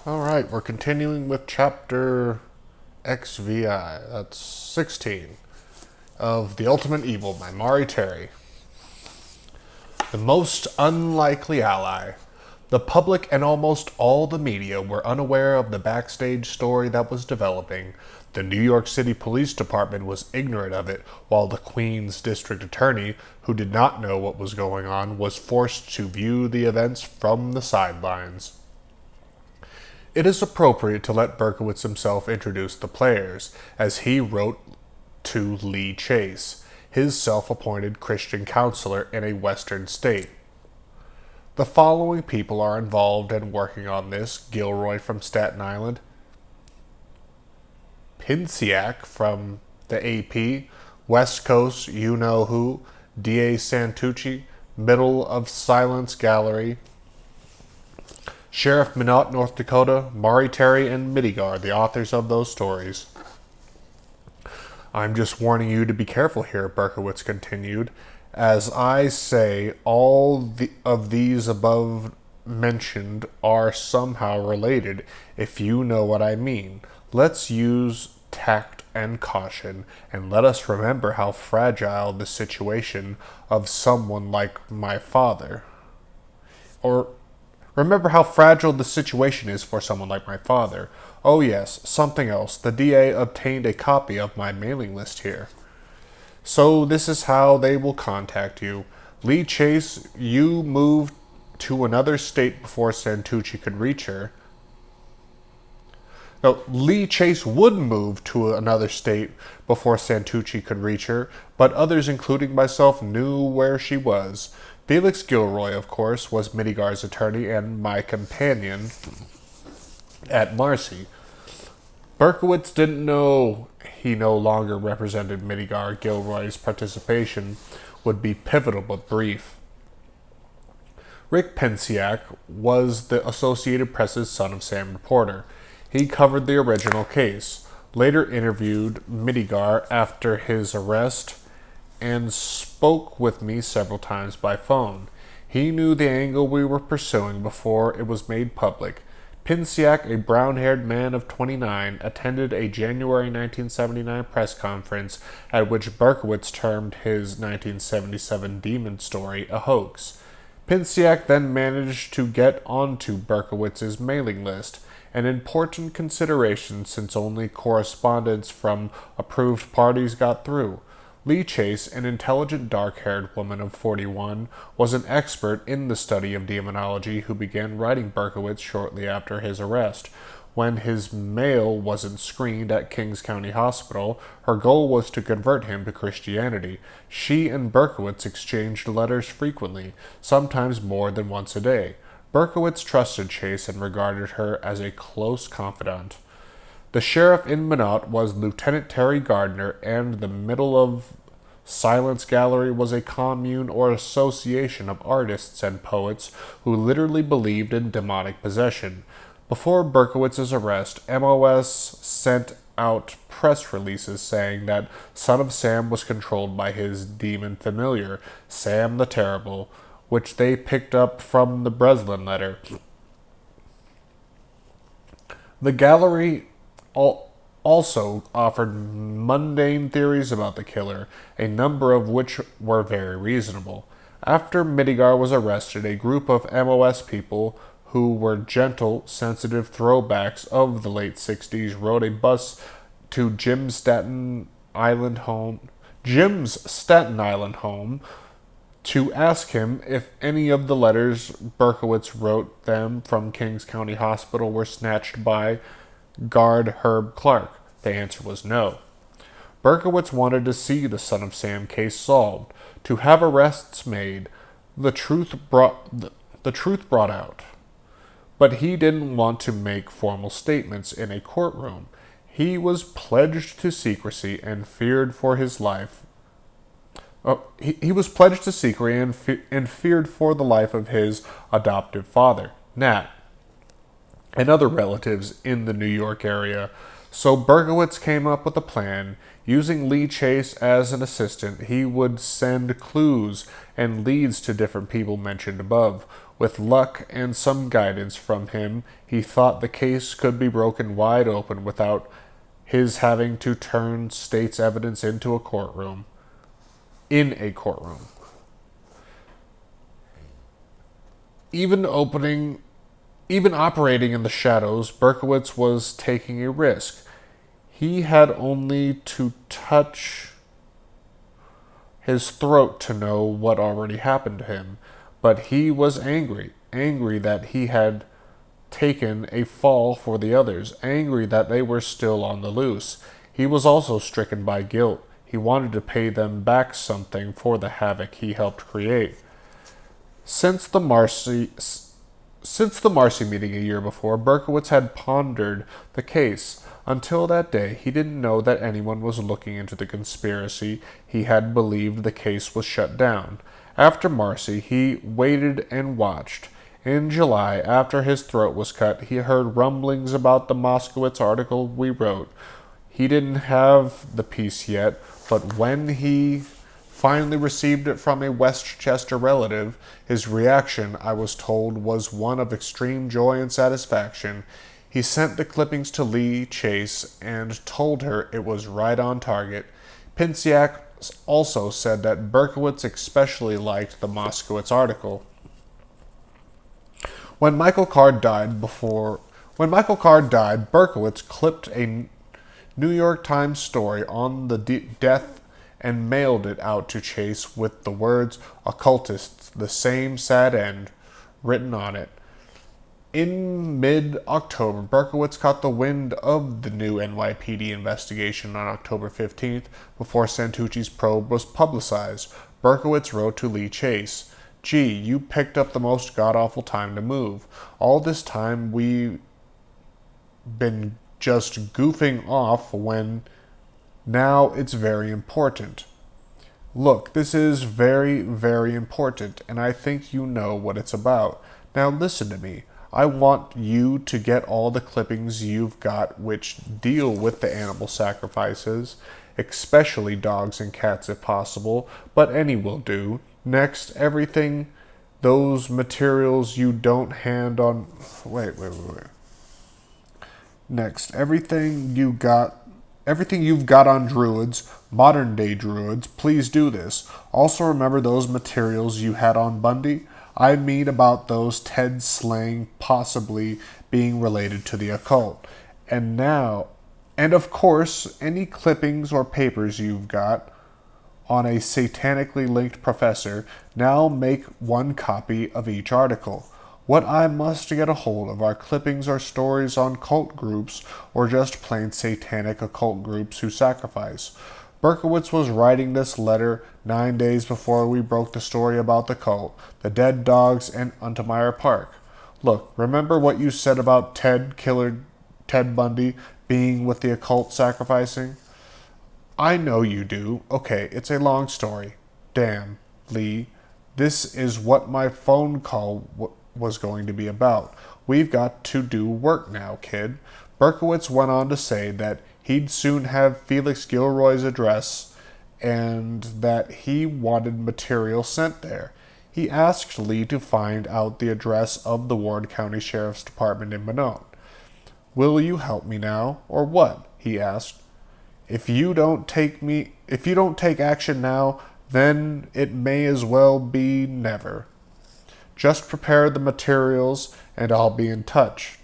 Alright, we're continuing with chapter XVI, that's 16, of The Ultimate Evil by Maury Terry. The most unlikely ally. The public and almost all the media were unaware of the backstage story that was developing. The New York City Police Department was ignorant of it, while the Queens District Attorney, who did not know what was going on, was forced to view the events from the sidelines. It is appropriate to let Berkowitz himself introduce the players, as he wrote to Lee Chase, his self-appointed Christian counselor in a western state. The following people are involved in working on this: Gilroy from Staten Island, Pinciak from the AP, West Coast you-know-who, D.A. Santucci, Middle of Silence Gallery, Sheriff Minot, North Dakota, Maury Terry, and Midigar, the authors of those stories. I'm just warning you to be careful here, Berkowitz continued. As I say, all of these above mentioned are somehow related, if you know what I mean. Let's use tact and caution, and let us remember how fragile the situation of someone like my father. Or remember how fragile the situation is for someone like my father. Oh yes, something else. The DA obtained a copy of my mailing list here. So this is how they will contact you. Lee Chase, you moved to another state before Santucci could reach her. No, Lee Chase would move to another state before Santucci could reach her, but others, including myself, knew where she was. Felix Gilroy, of course, was Midigar's attorney and my companion at Marcy. Berkowitz didn't know he no longer represented Midigar. Gilroy's participation would be pivotal but brief. Rick Pinciak was the Associated Press's Son of Sam reporter. He covered the original case, later interviewed Midigar after his arrest, and spoke with me several times by phone. He knew the angle we were pursuing before it was made public. Pinciak, a brown-haired man of 29, attended a January 1979 press conference at which Berkowitz termed his 1977 demon story a hoax. Pinciak then managed to get onto Berkowitz's mailing list, an important consideration since only correspondence from approved parties got through. Lee Chase, an intelligent dark-haired woman of 41, was an expert in the study of demonology who began writing Berkowitz shortly after his arrest. When his mail wasn't screened at Kings County Hospital, her goal was to convert him to Christianity. She and Berkowitz exchanged letters frequently, sometimes more than once a day. Berkowitz trusted Chase and regarded her as a close confidant. The sheriff in Minot was Lieutenant Terry Gardner, and the Middle of Silence Gallery was a commune or association of artists and poets who literally believed in demonic possession. Before Berkowitz's arrest, MOS sent out press releases saying that Son of Sam was controlled by his demon familiar, Sam the Terrible, which they picked up from the Breslin letter. The gallery also offered mundane theories about the killer, a number of which were very reasonable. After Midigar was arrested, a group of MOS people who were gentle, sensitive throwbacks of the late 60s rode a bus to Jim's Staten Island home to ask him if any of the letters Berkowitz wrote them from Kings County Hospital were snatched by guard Herb Clark. The answer was no. Berkowitz wanted to see the Son of Sam case solved, to have arrests made, the truth brought out. But he didn't want to make formal statements in a courtroom. He was pledged to secrecy and feared for his life. He was pledged to secrecy and feared for the life of his adoptive father, Nat, and other relatives in the New York area. So Berkowitz came up with a plan. Using Lee Chase as an assistant, he would send clues and leads to different people mentioned above. With luck and some guidance from him, he thought the case could be broken wide open without his having to turn state's evidence into a courtroom. In a courtroom. Even operating in the shadows, Berkowitz was taking a risk. He had only to touch his throat to know what already happened to him. But he was angry that he had taken a fall for the others, angry that they were still on the loose. He was also stricken by guilt. He wanted to pay them back something for the havoc he helped create. Since the Marcy meeting a year before, Berkowitz had pondered the case. Until that day, he didn't know that anyone was looking into the conspiracy. He had believed the case was shut down. After Marcy, he waited and watched. In July, after his throat was cut, he heard rumblings about the Moskowitz article we wrote. He didn't have the piece yet, but when he finally received it from a Westchester relative, his reaction, I was told, was one of extreme joy and satisfaction. He sent the clippings to Lee Chase and told her it was right on target. Pinsiak also said that Berkowitz especially liked the Moskowitz article. When Michael Card died, Berkowitz clipped a New York Times story on the death and mailed it out to Chase with the words "Occultists, the same sad end" written on it. In mid-October, Berkowitz caught the wind of the new NYPD investigation on October 15th before Santucci's probe was publicized. Berkowitz wrote to Lee Chase, "Gee, you picked up the most god-awful time to move. All this time we've been just goofing off when now it's very important. Look, this is very, very important, and I think you know what it's about. Now listen to me. I want you to get all the clippings you've got which deal with the animal sacrifices, especially dogs and cats if possible, but any will do. Next, everything those materials you don't hand on... Wait. Next, everything you've got on druids, modern-day druids, please do this. Also remember those materials you had on Bundy? I mean about those Ted slaying possibly being related to the occult. And of course, any clippings or papers you've got on a satanically linked professor, now make one copy of each article. What I must get a hold of are clippings or stories on cult groups or just plain satanic occult groups who sacrifice. Berkowitz was writing this letter 9 days before we broke the story about the cult, the dead dogs, and Untermeyer Park. Look, remember what you said about Ted Bundy being with the occult sacrificing? I know you do. Okay, it's a long story. Damn, Lee, this is what my phone call was going to be about. We've got to do work now, kid. Berkowitz went on to say that he'd soon have Felix Gilroy's address and that he wanted material sent there. He asked Lee to find out the address of the Ward County Sheriff's Department in Minot. Will you help me now, or what? He asked. If you don't take action now, then it may as well be never. Just prepare the materials and I'll be in touch.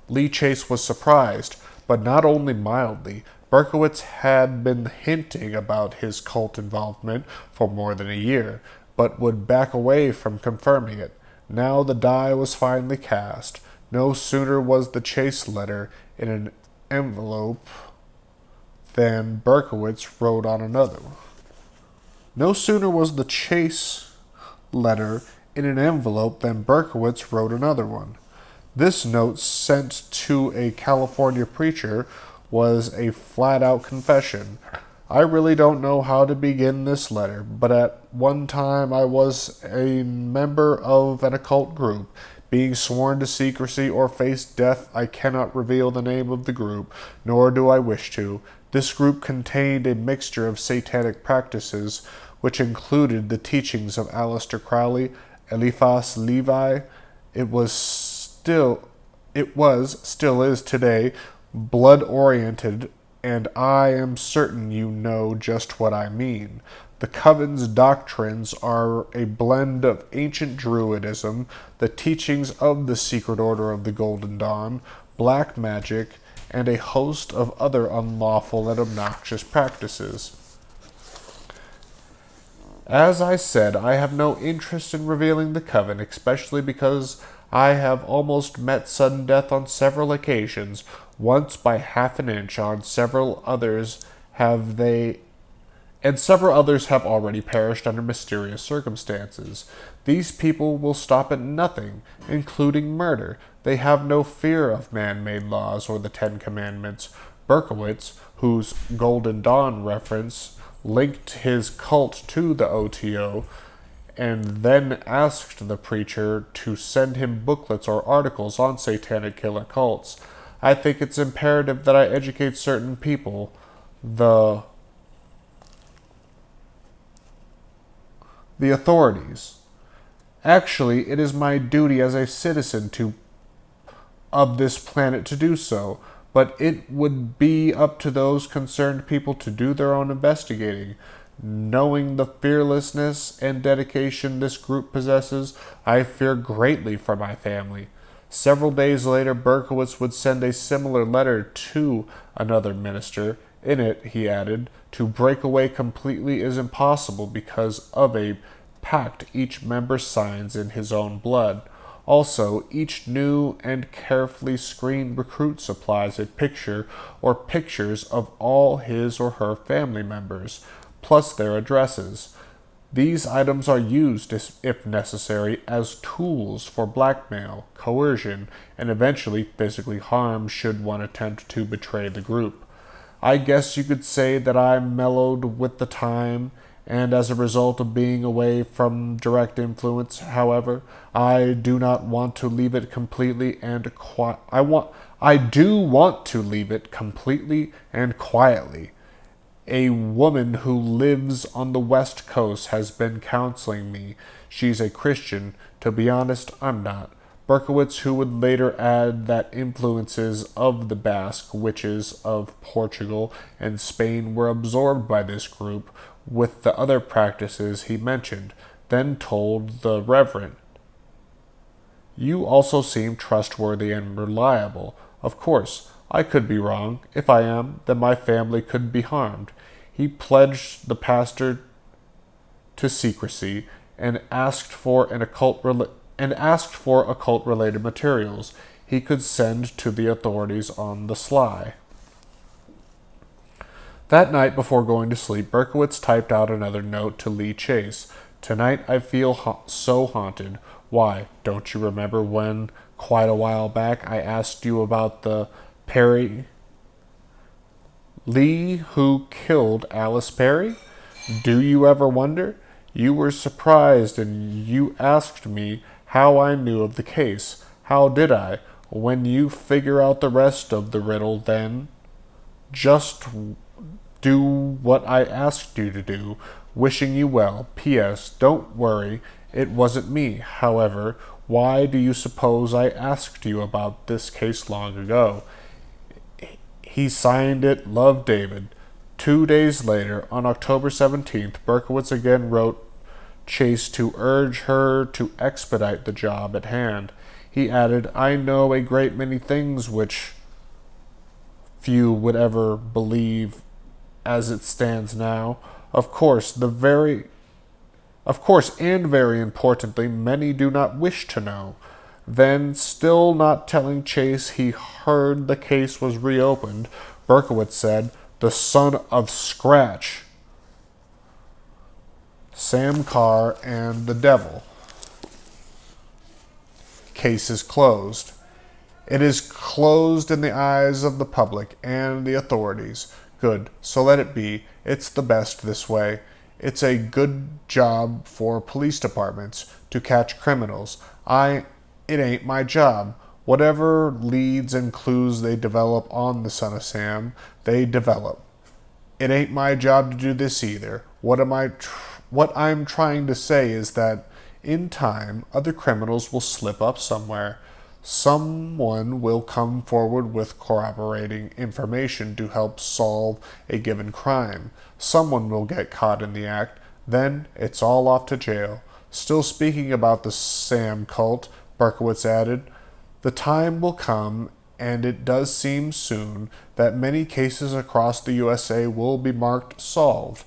Lee Chase was surprised, but not only mildly. Berkowitz had been hinting about his cult involvement for more than a year, but would back away from confirming it. Now the die was finally cast. No sooner was the Chase letter in an envelope than Berkowitz wrote on another. No sooner was the Chase letter in an envelope than Berkowitz wrote another one. This note, sent to a California preacher, was a flat-out confession. I really don't know how to begin this letter, but at one time I was a member of an occult group. Being sworn to secrecy or face death, I cannot reveal the name of the group, nor do I wish to. This group contained a mixture of satanic practices, which included the teachings of Aleister Crowley Eliphas Levi. It was still, still is today, blood-oriented, and I am certain you know just what I mean. The Coven's doctrines are a blend of ancient Druidism, the teachings of the Secret Order of the Golden Dawn, black magic, and a host of other unlawful and obnoxious practices. As I said, I have no interest in revealing the Coven, especially because I have almost met sudden death on several occasions, once by half an inch. On several others have they and several others have already perished under mysterious circumstances. These people will stop at nothing, including murder. They have no fear of man-made laws or the Ten Commandments. Berkowitz, whose Golden Dawn reference linked his cult to the OTO, and then asked the preacher to send him booklets or articles on satanic killer cults. I think it's imperative that I educate certain people, the authorities. Actually, it is my duty as a citizen of this planet to do so, but it would be up to those concerned people to do their own investigating. Knowing the fearlessness and dedication this group possesses, I fear greatly for my family. Several days later, Berkowitz would send a similar letter to another minister. In it, he added, to break away completely is impossible because of a pact each member signs in his own blood. Also, each new and carefully screened recruit supplies a picture or pictures of all his or her family members, plus their addresses. These items are used, if necessary, as tools for blackmail, coercion, and eventually physically harm should one attempt to betray the group. I guess you could say that I mellowed with the time, and as a result of being away from direct influence. However, I do not want to leave it completely and I do want to leave it completely and quietly. A woman who lives on the West Coast has been counseling me. She's a Christian. To be honest, I'm not. Berkowitz, who would later add that influences of the Basque witches of Portugal and Spain were absorbed by this group with the other practices he mentioned, then told the Reverend, "You also seem trustworthy and reliable. Of course, I could be wrong. If I am, then my family could be harmed." He pledged the pastor to secrecy and asked for occult-related materials he could send to the authorities on the sly. That night, before going to sleep, Berkowitz typed out another note to Lee Chase. "Tonight I feel so haunted. Why, don't you remember when, quite a while back, I asked you about the Perry Lee who killed Alice Perry? Do you ever wonder? You were surprised and you asked me how I knew of the case. How did I? When you figure out the rest of the riddle, then just do what I asked you to do. Wishing you well. P.S. Don't worry, it wasn't me. However, why do you suppose I asked you about this case long ago?" He signed it, Love, David. 2 days later, on October 17th, Berkowitz again wrote Chase to urge her to expedite the job at hand. He added, "I know a great many things which few would ever believe as it stands now. Of course, and very importantly, many do not wish to know." Then, still not telling Chase he heard the case was reopened, Berkowitz said, "The son of Scratch, Sam Carr, and the devil. Case is closed. It is closed in the eyes of the public and the authorities. Good, so let it be. It's the best this way. It's a good job for police departments to catch criminals. It ain't my job. Whatever leads and clues they develop on the son of Sam, they develop. It ain't my job to do this either. What I'm trying to say is that In time, other criminals will slip up somewhere. Someone will come forward with corroborating information to help solve a given crime. Someone will get caught in the act. Then it's all off to jail. Still speaking about the Sam cult, Berkowitz added, the time will come, and it does seem soon, that many cases across the USA will be marked solved.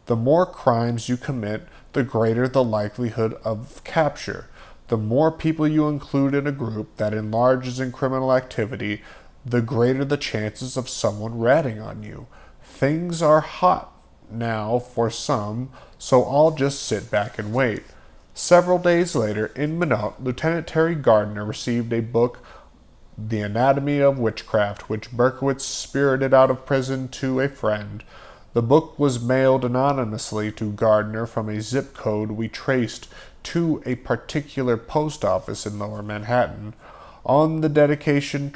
The more crimes you commit, the greater the likelihood of capture. The more people you include in a group that enlarges in criminal activity, the greater the chances of someone ratting on you. Things are hot now for some, so I'll just sit back and wait. Several days later, in Minot, Lieutenant Terry Gardner received a book, The Anatomy of Witchcraft, which Berkowitz spirited out of prison to a friend. The book was mailed anonymously to Gardner from a zip code we traced to a particular post office in Lower Manhattan. On the dedication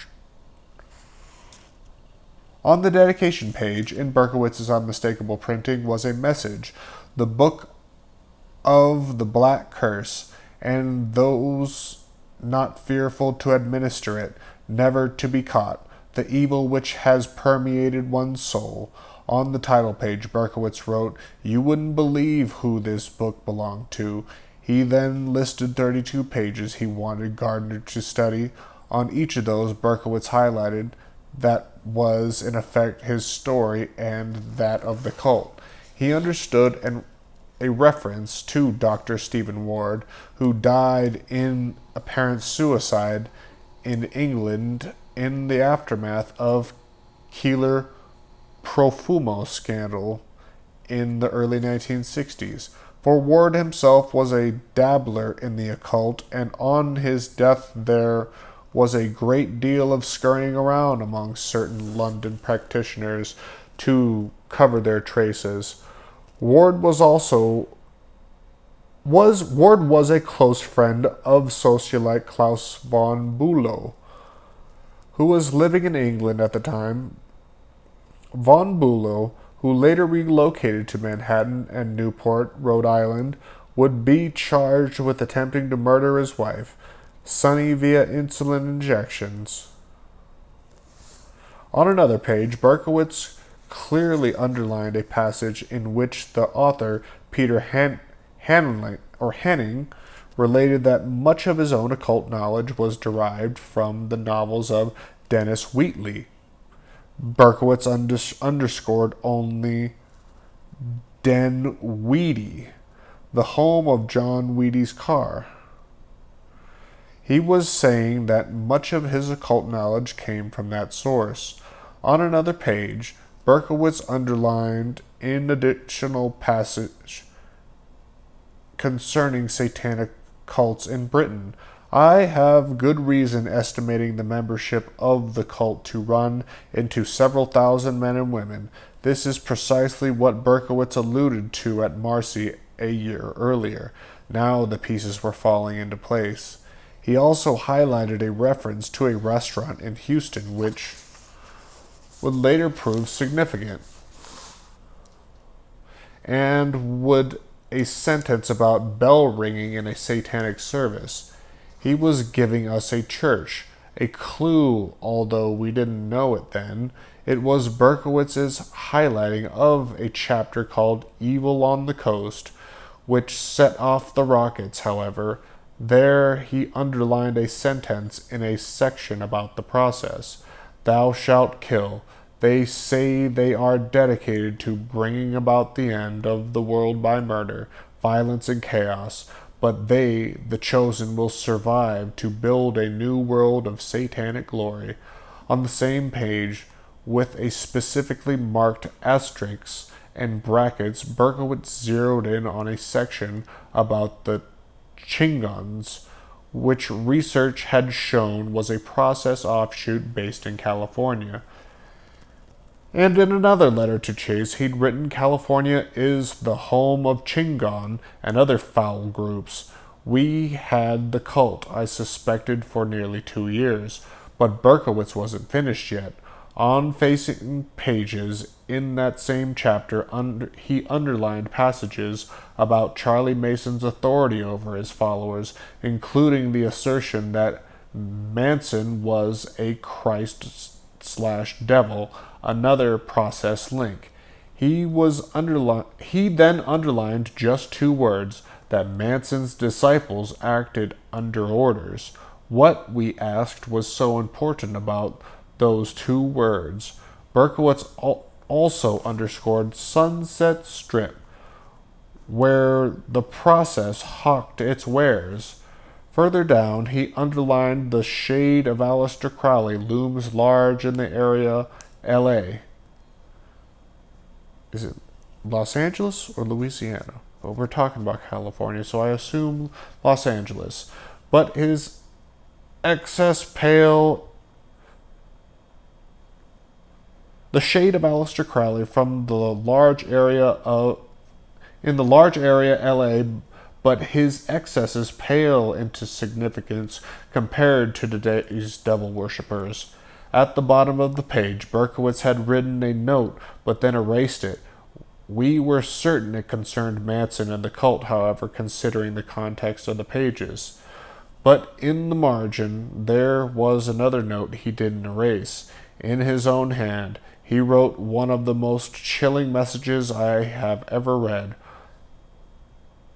page in Berkowitz's unmistakable printing was a message, the Book of the Black Curse, and those not fearful to administer it, never to be caught, the evil which has permeated one's soul. On the title page, Berkowitz wrote, "You wouldn't believe who this book belonged to." He then listed 32 pages he wanted Gardner to study. On each of those, Berkowitz highlighted that was, in effect, his story and that of the cult. He understood a reference to Dr. Stephen Ward, who died in apparent suicide in England in the aftermath of Keeler Profumo scandal in the early 1960s. For Ward himself was a dabbler in the occult, and on his death there was a great deal of scurrying around among certain London practitioners to cover their traces. Ward was a close friend of socialite Klaus von Bülow, who was living in England at the time. Von Bülow, who later relocated to Manhattan and Newport, Rhode Island, would be charged with attempting to murder his wife, Sunny, via insulin injections. On another page, Berkowitz clearly underlined a passage in which the author, Peter Henning, related that much of his own occult knowledge was derived from the novels of Dennis Wheatley. Berkowitz underscored only Den Weedy, the home of John Wheatley's car. He was saying that much of his occult knowledge came from that source. On another page, Berkowitz underlined an additional passage concerning satanic cults in Britain. I have good reason estimating the membership of the cult to run into several thousand men and women. This is precisely what Berkowitz alluded to at Marcy a year earlier. Now the pieces were falling into place. He also highlighted a reference to a restaurant in Houston which would later prove significant, and would a sentence about bell ringing in a satanic service. He was giving us a church, a clue, although we didn't know it then. It was Berkowitz's highlighting of a chapter called Evil on the Coast, which set off the rockets, however. There he underlined a sentence in a section about the process. Thou shalt kill. They say they are dedicated to bringing about the end of the world by murder, violence, and chaos, but they, the chosen, will survive to build a new world of satanic glory. On the same page, with a specifically marked asterisk and brackets, Berkowitz zeroed in on a section about the Chingons, which research had shown was a process offshoot based in California. And in another letter to Chase, he'd written, California is the home of Chingon and other foul groups. We had the cult, I suspected, for nearly 2 years, but Berkowitz wasn't finished yet. On facing pages in that same chapter, he underlined passages about Charlie Mason's authority over his followers, including the assertion that Manson was a Christ/devil, another process link. He then underlined just 2 words, that Manson's disciples acted under orders. What, we asked, was so important about those 2 words? Berkowitz also underscored Sunset Strip, where the process hawked its wares. Further down, he underlined the shade of Aleister Crowley looms large in the area L.A. Is it Los Angeles or Louisiana? Well, we're talking about California, so I assume Los Angeles. But his excess pale, the shade of Aleister Crowley from the large area LA, but his excesses pale into significance compared to today's devil worshippers. At the bottom of the page, Berkowitz had written a note, but then erased it. We were certain it concerned Manson and the cult, however, considering the context of the pages. But in the margin, there was another note he didn't erase. In his own hand, he wrote one of the most chilling messages I have ever read.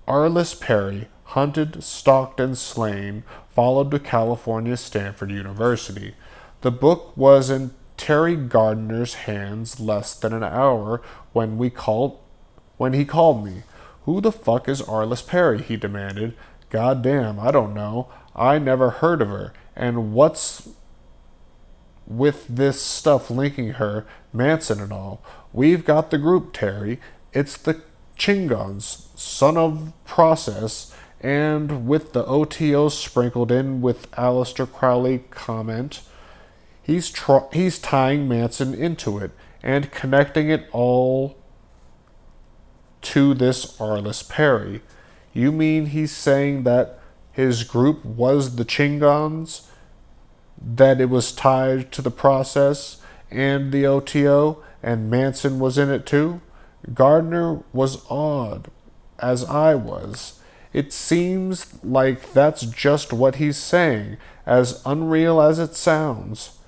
Arliss Perry, hunted, stalked, and slain, followed to California's Stanford University. The book was in Terry Gardner's hands less than an hour when he called me. Who the fuck is Arliss Perry? He demanded. Goddamn, I don't know. I never heard of her. And what's with this stuff linking her, Manson and all? We've got the group, Terry. It's the Chingons, son of Process, and with the OTOs sprinkled in with Aleister Crowley comment. He's tying Manson into it and connecting it all to this Arliss Perry. You mean he's saying that his group was the Chingons, that it was tied to the Process and the OTO, and Manson was in it too? Gardner was awed, as I was. It seems like that's just what he's saying, as unreal as it sounds.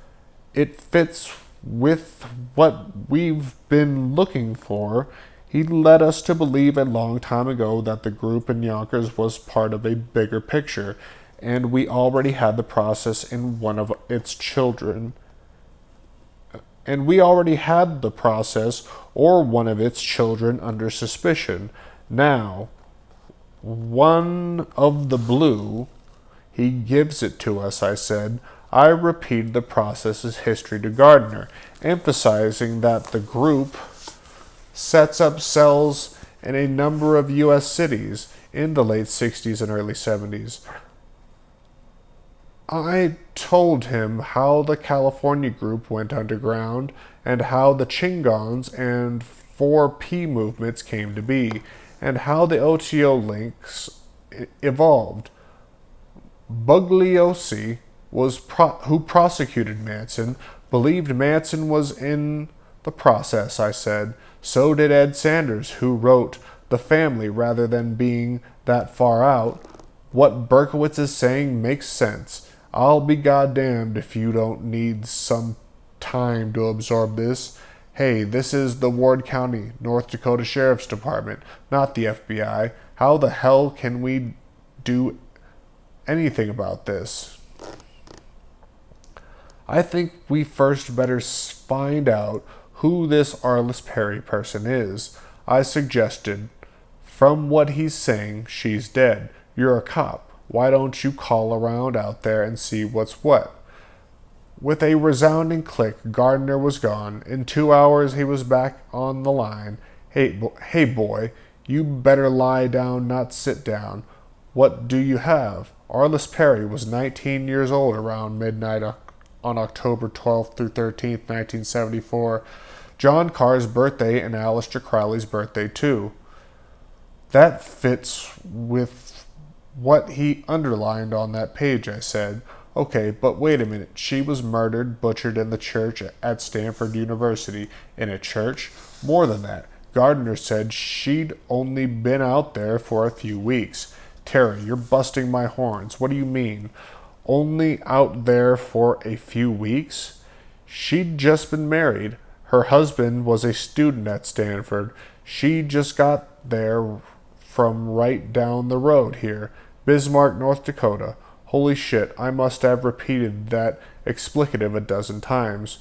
It fits with what we've been looking for. He led us to believe a long time ago that the group in Yonkers was part of a bigger picture, and we already had the Process in one of its children. And we already had the Process or one of its children under suspicion. Now, one of the blue, he gives it to us, I said. I repeated the Process's history to Gardner, emphasizing that the group sets up cells in a number of U.S. cities in the late 60s and early 70s. I told him how the California group went underground and how the Chingons and 4P movements came to be, and how the OTO links evolved. Bugliosi, who prosecuted Manson, believed Manson was in the Process, I said. So did Ed Sanders, who wrote The Family rather than being that far out. What Berkowitz is saying makes sense. I'll be goddamned if you don't need some time to absorb this. Hey, this is the Ward County, North Dakota Sheriff's Department, not the FBI. How the hell can we do anything about this? I think we first better find out who this Arliss Perry person is. I suggested. From what he's saying, she's dead. You're a cop. Why don't you call around out there and see what's what? With a resounding click, Gardner was gone. In 2 hours, he was back on the line. Hey boy, you better lie down, not sit down. What do you have? Arliss Perry was 19 years old around midnight on October 12th through 13th, 1974. John Carr's birthday and Aleister Crowley's birthday, too. That fits with what he underlined on that page, I said. Okay, but wait a minute. She was murdered, butchered in the church at Stanford University. In a church? More than that. Gardner said she'd only been out there for a few weeks. Terry, you're busting my horns. What do you mean? Only out there for a few weeks? She'd just been married. Her husband was a student at Stanford. She just got there from right down the road here, Bismarck, North Dakota. Holy shit, I must have repeated that explicative a dozen times.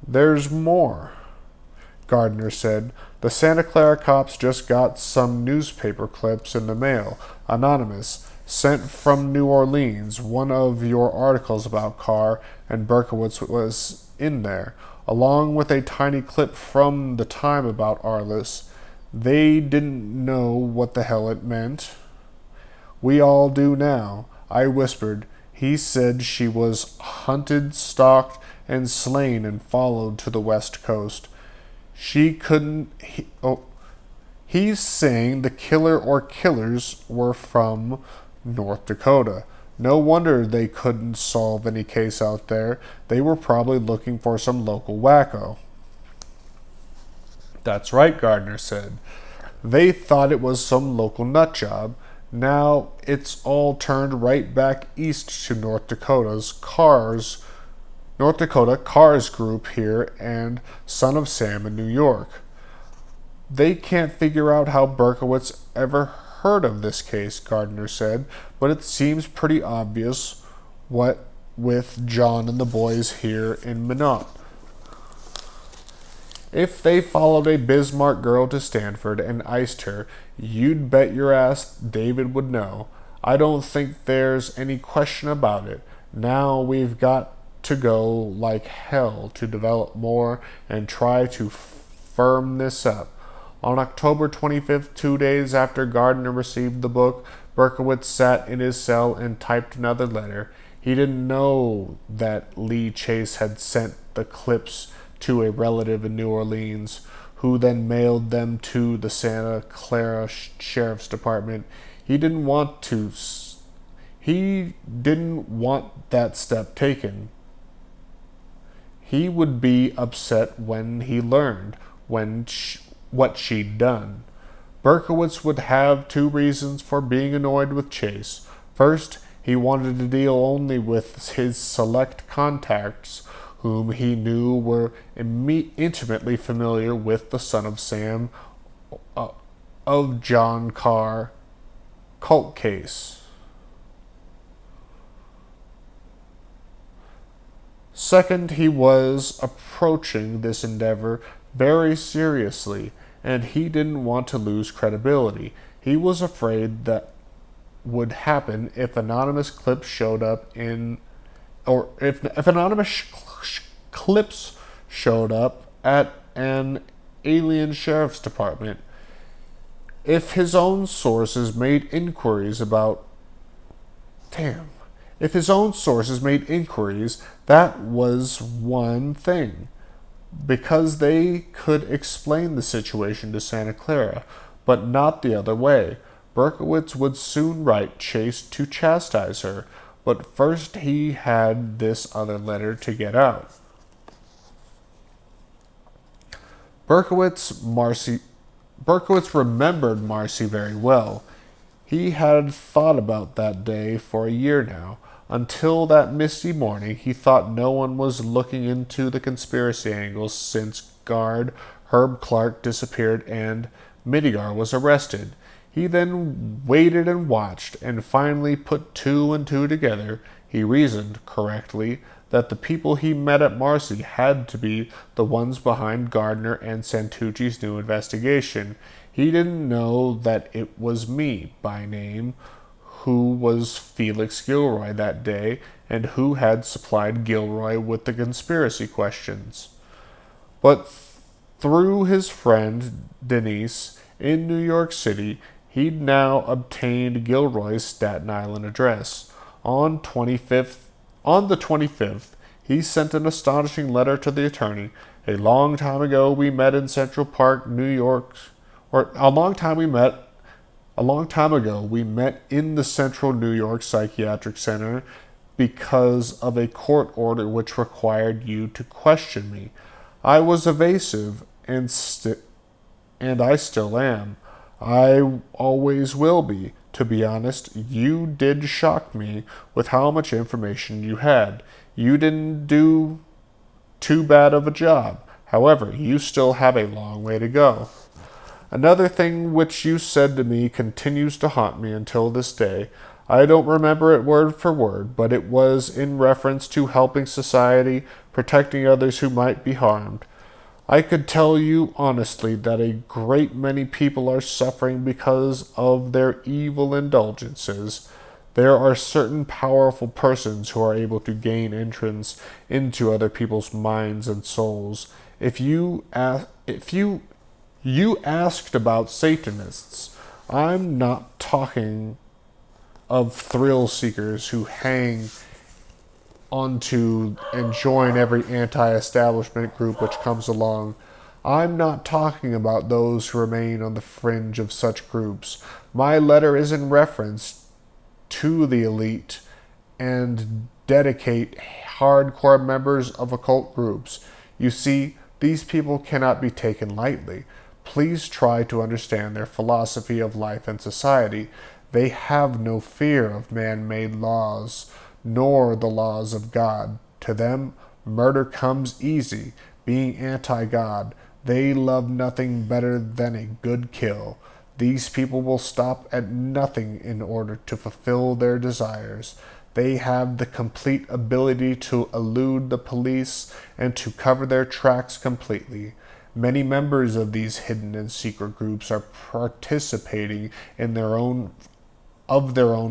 There's more, Gardner said. The Santa Clara cops just got some newspaper clips in the mail, anonymous, sent from New Orleans. One of your articles about Carr and Berkowitz was in there, along with a tiny clip from the Time about Arliss. They didn't know what the hell it meant. We all do now, I whispered. He said she was hunted, stalked, and slain and followed to the West Coast. She couldn't... He's saying the killer or killers were from North Dakota. No wonder they couldn't solve any case out there. They were probably looking for some local wacko. That's right, Gardner said. They thought it was some local nut job. Now it's all turned right back east to North Dakota Carr's group here and Son of Sam in New York. They can't figure out how Berkowitz ever heard of this case, Gardner said, but it seems pretty obvious what with John and the boys here in Minot. If they followed a Bismarck girl to Stanford and iced her, you'd bet your ass David would know. I don't think there's any question about it. Now we've got to go like hell to develop more and try to firm this up. On October 25th, 2 days after Gardner received the book, Berkowitz sat in his cell and typed another letter. He didn't know that Lee Chase had sent the clips to a relative in New Orleans, who then mailed them to the Santa Clara Sheriff's Department. He didn't want that step taken. He would be upset when he learned what she'd done. Berkowitz would have two reasons for being annoyed with Chase. First, he wanted to deal only with his select contacts, whom he knew were intimately familiar with the Son of Sam of John Carr cult case. Second, he was approaching this endeavor very seriously, and he didn't want to lose credibility. He was afraid that would happen if anonymous clips showed up if anonymous clips showed up at an alien sheriff's department. If his own sources made inquiries, that was one thing, because they could explain the situation to Santa Clara, but not the other way. Berkowitz would soon write Chase to chastise her, but first he had this other letter to get out. Berkowitz remembered Marcy very well. He had thought about that day for a year now. Until that misty morning, he thought no one was looking into the conspiracy angles since guard Herb Clark disappeared and Midigar was arrested. He then waited and watched, and finally put two and two together. He reasoned, correctly, that the people he met at Marcy had to be the ones behind Gardner and Santucci's new investigation. He didn't know that it was me, by name, who was Felix Gilroy that day, and who had supplied Gilroy with the conspiracy questions. But through his friend, Denise, in New York City, he'd now obtained Gilroy's Staten Island address. On the 25th, he sent an astonishing letter to the attorney. A long time ago we met in Central Park, New York, a long time ago we met in the Central New York Psychiatric Center. because of a court order which required you to question me. I was evasive and I still am. I always will be. To be honest, you did shock me with how much information you had. You didn't do too bad of a job. However, you still have a long way to go. Another thing which you said to me continues to haunt me until this day. I don't remember it word for word, but it was in reference to helping society, protecting others who might be harmed. I could tell you honestly that a great many people are suffering because of their evil indulgences. There are certain powerful persons who are able to gain entrance into other people's minds and souls. If you asked about Satanists, I'm not talking of thrill seekers who hang onto and join every anti-establishment group which comes along. I'm not talking about those who remain on the fringe of such groups. My letter is in reference to the elite and dedicate hardcore members of occult groups. You see, these people cannot be taken lightly. Please try to understand their philosophy of life and society. They have no fear of man-made laws, nor the laws of God. To them, murder comes easy. Being anti-God, they love nothing better than a good kill. These people will stop at nothing in order to fulfill their desires. They have the complete ability to elude the police and to cover their tracks completely. Many members of these hidden and secret groups are participating in their own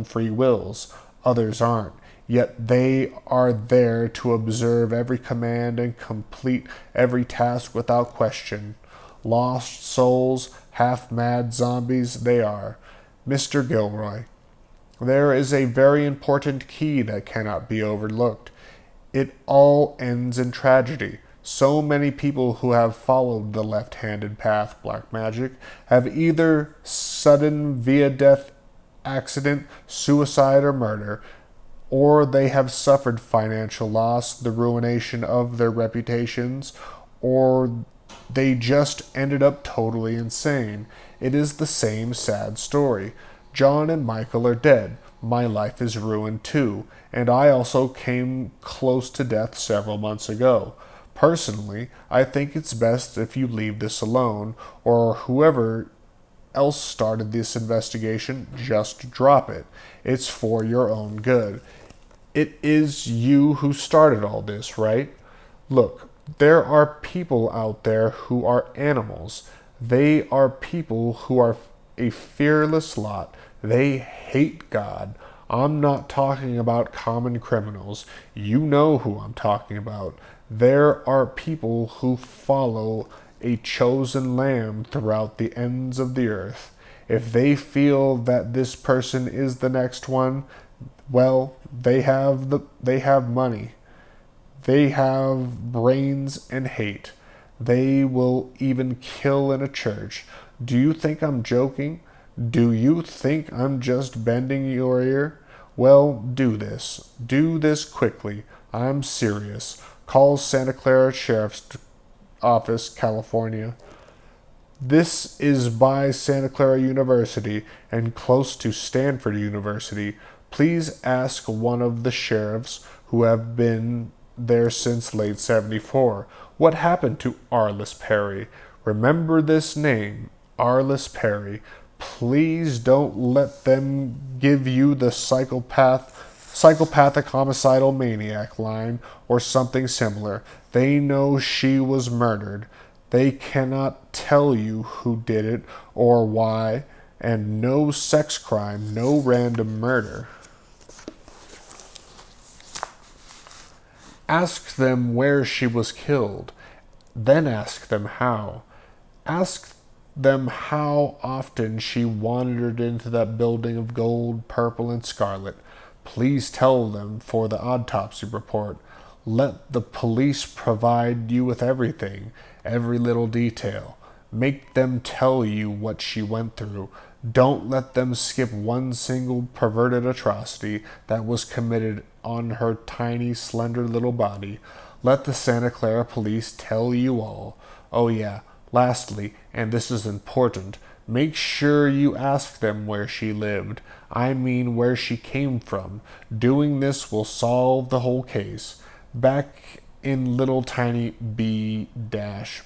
free wills. Others aren't. Yet they are there to observe every command and complete every task without question. Lost souls, half-mad zombies they are. Mr. Gilroy, there is a very important key that cannot be overlooked. It all ends in tragedy. So many people who have followed the left-handed path, black magic, have either sudden via death accident, suicide, or murder, or they have suffered financial loss, the ruination of their reputations, or they just ended up totally insane. It is the same sad story. John and Michael are dead. My life is ruined too, and I also came close to death several months ago. Personally, I think it's best if you leave this alone, or whoever else started this investigation, just drop it. It's for your own good. It is you who started all this, right? Look, there are people out there who are animals. They are people who are a fearless lot. They hate God. I'm not talking about common criminals. You know who I'm talking about. There are people who follow a chosen lamb throughout the ends of the earth. If they feel that this person is the next one, well, they have money. They have brains and hate. They will even kill in a church. Do you think I'm joking? Do you think I'm just bending your ear? Well, do this. Do this quickly. I'm serious. Call Santa Clara Sheriff's Office, California. This is by Santa Clara University and close to Stanford University. Please ask one of the sheriffs who have been there since late 74. What happened to Arliss Perry? Remember this name, Arliss Perry. Please don't let them give you the psychopathic homicidal maniac line or something similar. They know she was murdered. They cannot tell you who did it or why, and no sex crime, no random murder. Ask them where she was killed. Then ask them how. Ask them how often she wandered into that building of gold, purple, and scarlet. Please tell them for the autopsy report. Let the police provide you with everything, every little detail. Make them tell you what she went through. Don't let them skip one single perverted atrocity that was committed on her tiny, slender little body. Let the Santa Clara police tell you all. Oh, yeah, lastly, and this is important, make sure you ask them where she lived. I mean, where she came from. Doing this will solve the whole case. Back in little tiny B dash.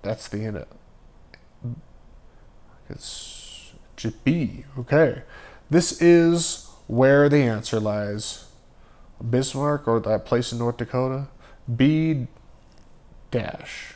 That's the end. It's just B. Okay. This is where the answer lies. Bismarck, or that place in North Dakota? B dash.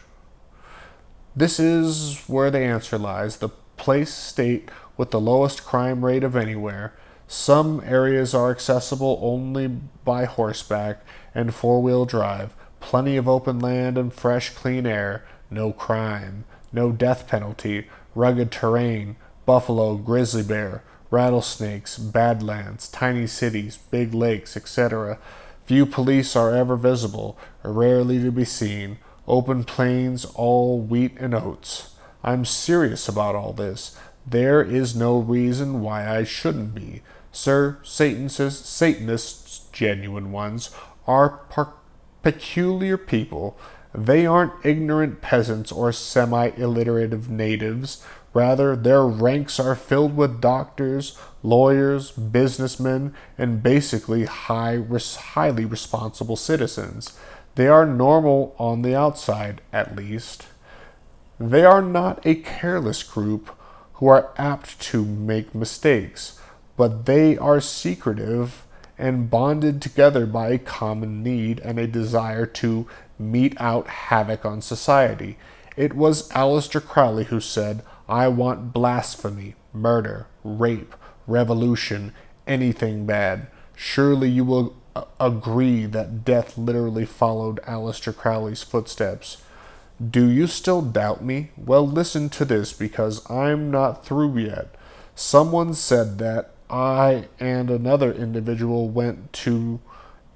This is where the answer lies. The place state with the lowest crime rate of anywhere. Some areas are accessible only by horseback and four-wheel drive. Plenty of open land and fresh, clean air. No crime. No death penalty. Rugged terrain. Buffalo, grizzly bear, rattlesnakes, badlands, tiny cities, big lakes, etc. Few police are ever visible, or rarely to be seen. Open plains, all wheat and oats. I'm serious about all this. There is no reason why I shouldn't be. Sir, Satanists, genuine ones, are peculiar people. They aren't ignorant peasants or semi-illiterative natives. Rather, their ranks are filled with doctors, lawyers, businessmen, and basically highly responsible citizens. They are normal on the outside, at least. They are not a careless group who are apt to make mistakes, but they are secretive and bonded together by a common need and a desire to mete out havoc on society. It was Aleister Crowley who said, I want blasphemy, murder, rape, revolution, anything bad. Surely you will agree that death literally followed Aleister Crowley's footsteps. Do you still doubt me? Well, listen to this, because I'm not through yet. Someone said that I and another individual went to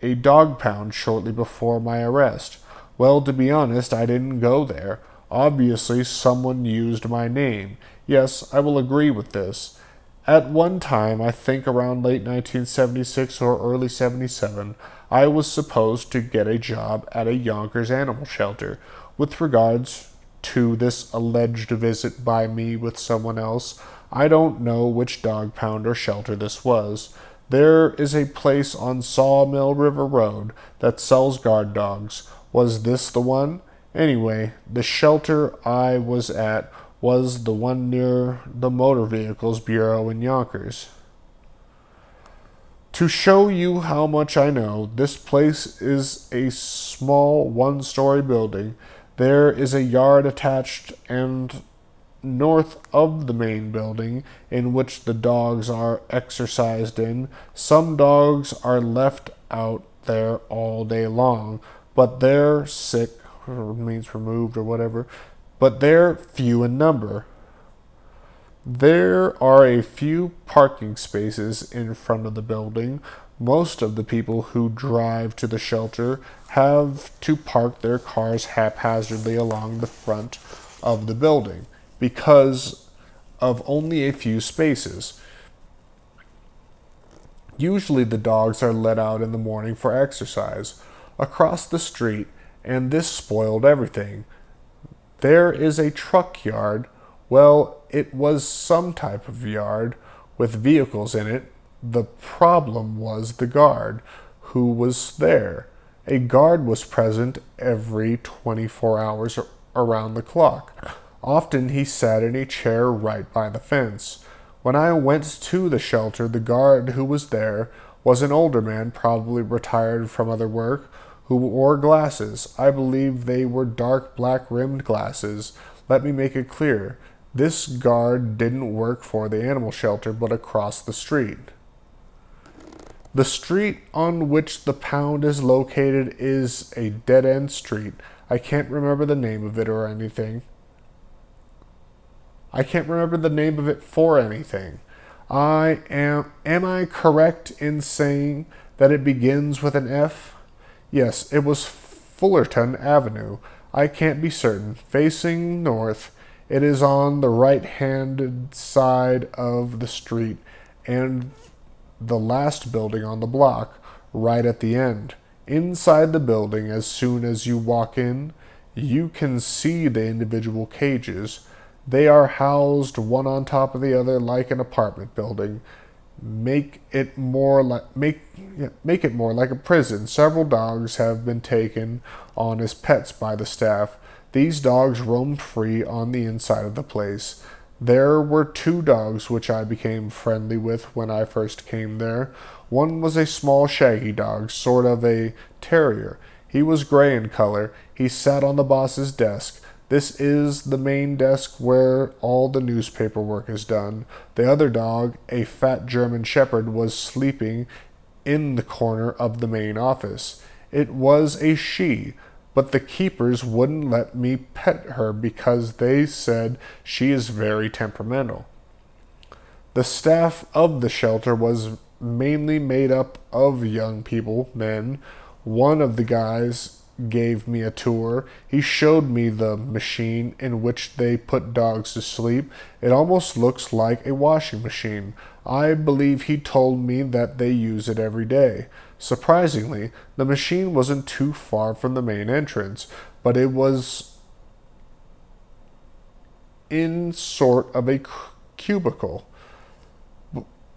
a dog pound shortly before my arrest. Well, to be honest, I didn't go there. Obviously, someone used my name. Yes, I will agree with this. At one time, I think around late 1976 or early 77, I was supposed to get a job at a Yonkers animal shelter. With regards to this alleged visit by me with someone else, I don't know which dog pound or shelter this was. There is a place on Sawmill River Road that sells guard dogs. Was this the one? Anyway, the shelter I was at was the one near the Motor Vehicles Bureau in Yonkers. To show you how much I know, this place is a small one-story building. There is a yard attached and north of the main building in which the dogs are exercised in. Some dogs are left out there all day long, but they're sick, or means removed or whatever, but they're few in number. There are a few parking spaces in front of the building. Most of the people who drive to the shelter have to park their cars haphazardly along the front of the building because of only a few spaces. Usually the dogs are let out in the morning for exercise across the street, and this spoiled everything. There is a truck yard. Well, it was some type of yard with vehicles in it. The problem was the guard who was there. A guard was present every 24 hours around the clock. Often he sat in a chair right by the fence. When I went to the shelter, the guard who was there was an older man, probably retired from other work, who wore glasses. I believe they were dark black-rimmed glasses. Let me make it clear. This guard didn't work for the animal shelter, but across the street. The street on which the pound is located is a dead-end street. I can't remember the name of it or anything. I can't remember the name of it for anything. Am I correct in saying that it begins with an F? Yes, it was Fullerton Avenue. I can't be certain. Facing north, It is on the right-hand side of the street and the last building on the block, right at the end. Inside the building, as soon as you walk in, you can see the individual cages. They are housed one on top of the other like an apartment building. Make it more like a prison. Several dogs have been taken on as pets by the staff. These dogs roamed free on the inside of the place. There were two dogs which I became friendly with when I first came there. One was a small shaggy dog, sort of a terrier. He was gray in color. He sat on the boss's desk. This is the main desk where all the newspaper work is done. The other dog, a fat German shepherd, was sleeping in the corner of the main office. It was a she, but the keepers wouldn't let me pet her because they said she is very temperamental. The staff of the shelter was mainly made up of young people, men. One of the guys gave me a tour. He showed me the machine in which they put dogs to sleep. It almost looks like a washing machine. I believe he told me that they use it every day. Surprisingly, the machine wasn't too far from the main entrance, but it was in sort of a cubicle.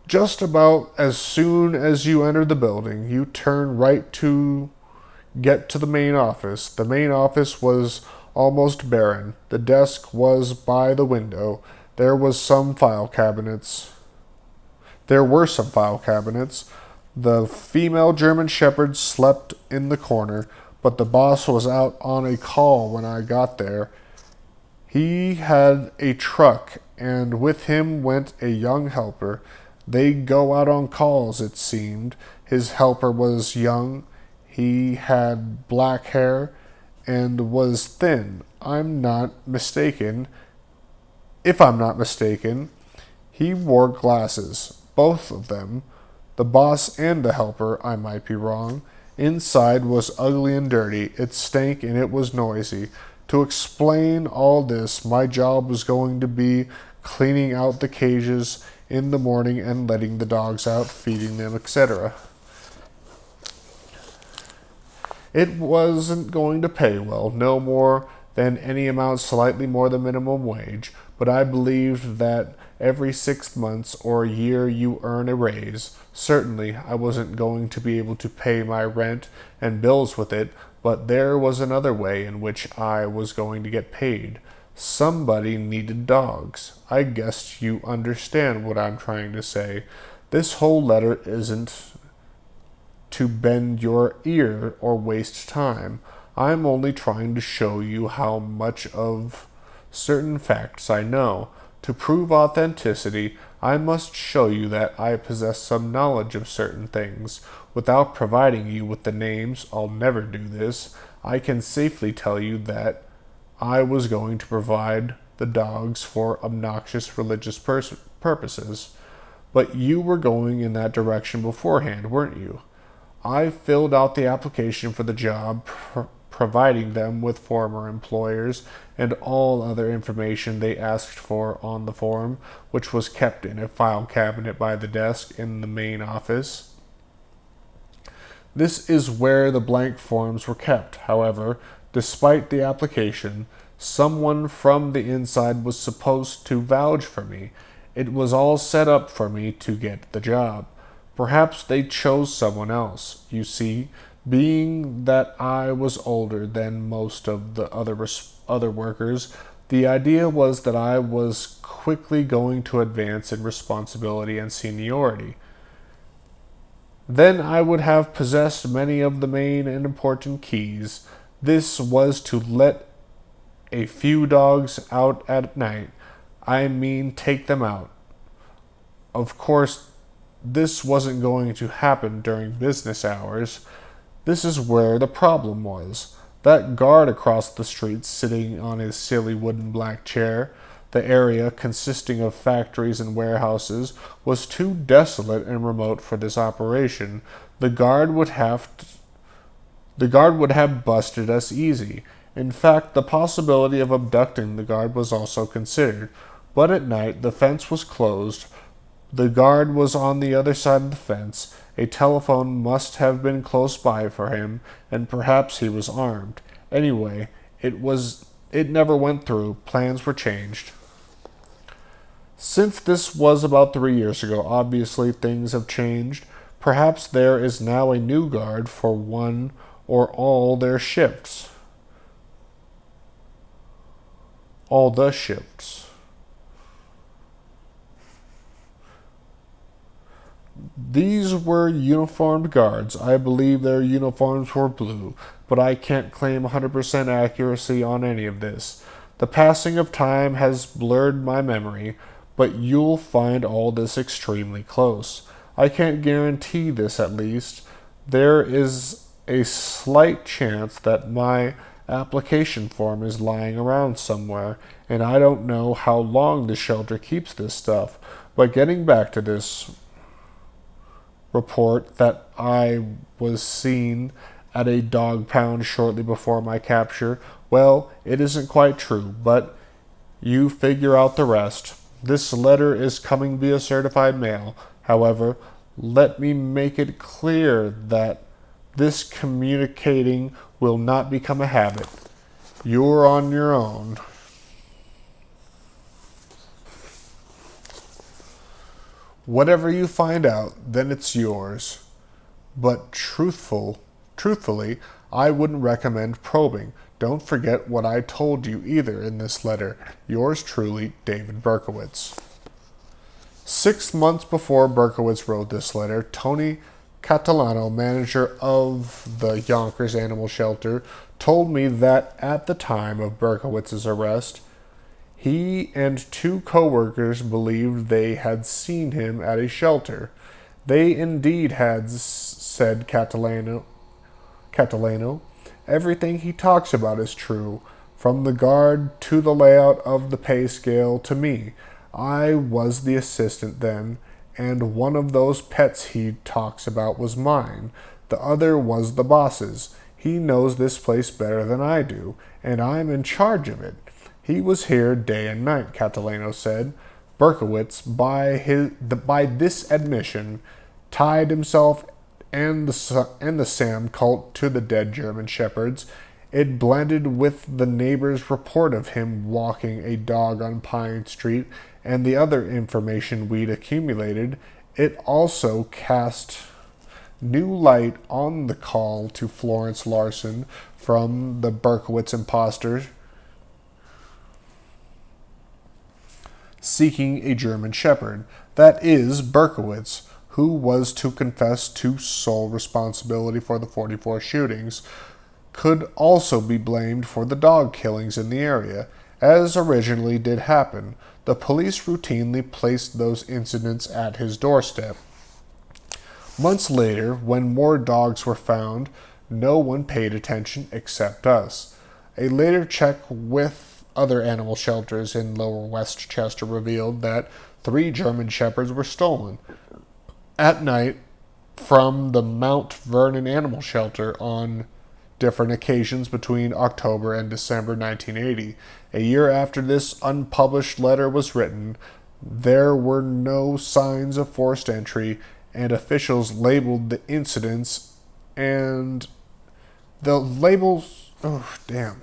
Just about as soon as you enter the building, you turn right to get to the main office. The main office was almost barren. The desk was by the window. There were some file cabinets. The female German shepherd slept in the corner, but the boss was out on a call when I got there. He had a truck, and with him went a young helper. They go out on calls, it seemed. His helper was young. He had black hair and was thin. If I'm not mistaken, he wore glasses, both of them. The boss and the helper, I might be wrong. Inside was ugly and dirty. It stank and it was noisy. To explain all this, my job was going to be cleaning out the cages in the morning and letting the dogs out, feeding them, etc. It wasn't going to pay well, no more than any amount slightly more than minimum wage, but I believed that every 6 months or a year you earn a raise. Certainly, I wasn't going to be able to pay my rent and bills with it, but there was another way in which I was going to get paid. Somebody needed dogs. I guess you understand what I'm trying to say. This whole letter isn't to bend your ear or waste time. I'm only trying to show you how much of certain facts I know. To prove authenticity, I must show you that I possess some knowledge of certain things. Without providing you with the names, I'll never do this. I can safely tell you that I was going to provide the dogs for obnoxious religious purposes. But you were going in that direction beforehand, weren't you? I filled out the application for the job, providing them with former employers and all other information they asked for on the form, which was kept in a file cabinet by the desk in the main office. This is where the blank forms were kept. However, despite the application, someone from the inside was supposed to vouch for me. It was all set up for me to get the job. Perhaps they chose someone else. You see, being that I was older than most of the other workers, the idea was that I was quickly going to advance in responsibility and seniority. Then I would have possessed many of the main and important keys. This was to let a few dogs out at night. I mean, take them out. Of course, this wasn't going to happen during business hours. This is where the problem was. That guard across the street sitting on his silly wooden black chair, the area, consisting of factories and warehouses, was too desolate and remote for this operation. The guard would have busted us easy, In fact, the possibility of abducting the guard was also considered, but at night the fence was closed. The guard was on the other side of the fence. A telephone must have been close by for him, and perhaps he was armed. Anyway, it never went through. Plans were changed. Since this was about 3 years ago, obviously things have changed. Perhaps there is now a new guard for one or all their shifts. All the shifts. These were uniformed guards. I believe their uniforms were blue, but I can't claim 100% accuracy on any of this. The passing of time has blurred my memory, but you'll find all this extremely close. I can't guarantee this at least. There is a slight chance that my application form is lying around somewhere, and I don't know how long the shelter keeps this stuff. But getting back to this report that I was seen at a dog pound shortly before my capture, well, it isn't quite true, but you figure out the rest. This letter is coming via certified mail. However, let me make it clear that this communicating will not become a habit. You're on your own. Whatever you find out, then it's yours. But truthfully, I wouldn't recommend probing. Don't forget what I told you either in this letter. Yours truly, David Berkowitz. 6 months before Berkowitz wrote this letter, Tony Catalano, manager of the Yonkers Animal Shelter, told me that at the time of Berkowitz's arrest, he and 2 co-workers believed they had seen him at a shelter. They indeed had, said Catalano. Everything he talks about is true, from the guard to the layout of the pay scale to me. I was the assistant then, and one of those pets he talks about was mine. The other was the boss's. He knows this place better than I do, and I'm in charge of it. He was here day and night, Catalano said. Berkowitz, by this admission, tied himself and the Sam cult to the dead German shepherds. It blended with the neighbor's report of him walking a dog on Pine Street and the other information we'd accumulated. It also cast new light on the call to Florence Larson from the Berkowitz imposters seeking a German shepherd. That is, Berkowitz, who was to confess to sole responsibility for the 44 shootings, could also be blamed for the dog killings in the area, as originally did happen. The police routinely placed those incidents at his doorstep. Months later, when more dogs were found, no one paid attention except us. A later check with other animal shelters in Lower Westchester revealed that 3 German shepherds were stolen at night from the Mount Vernon Animal Shelter on different occasions between October and December 1980. A year after this unpublished letter was written, there were no signs of forced entry, and officials labeled the incidents and the labels... Oh, damn.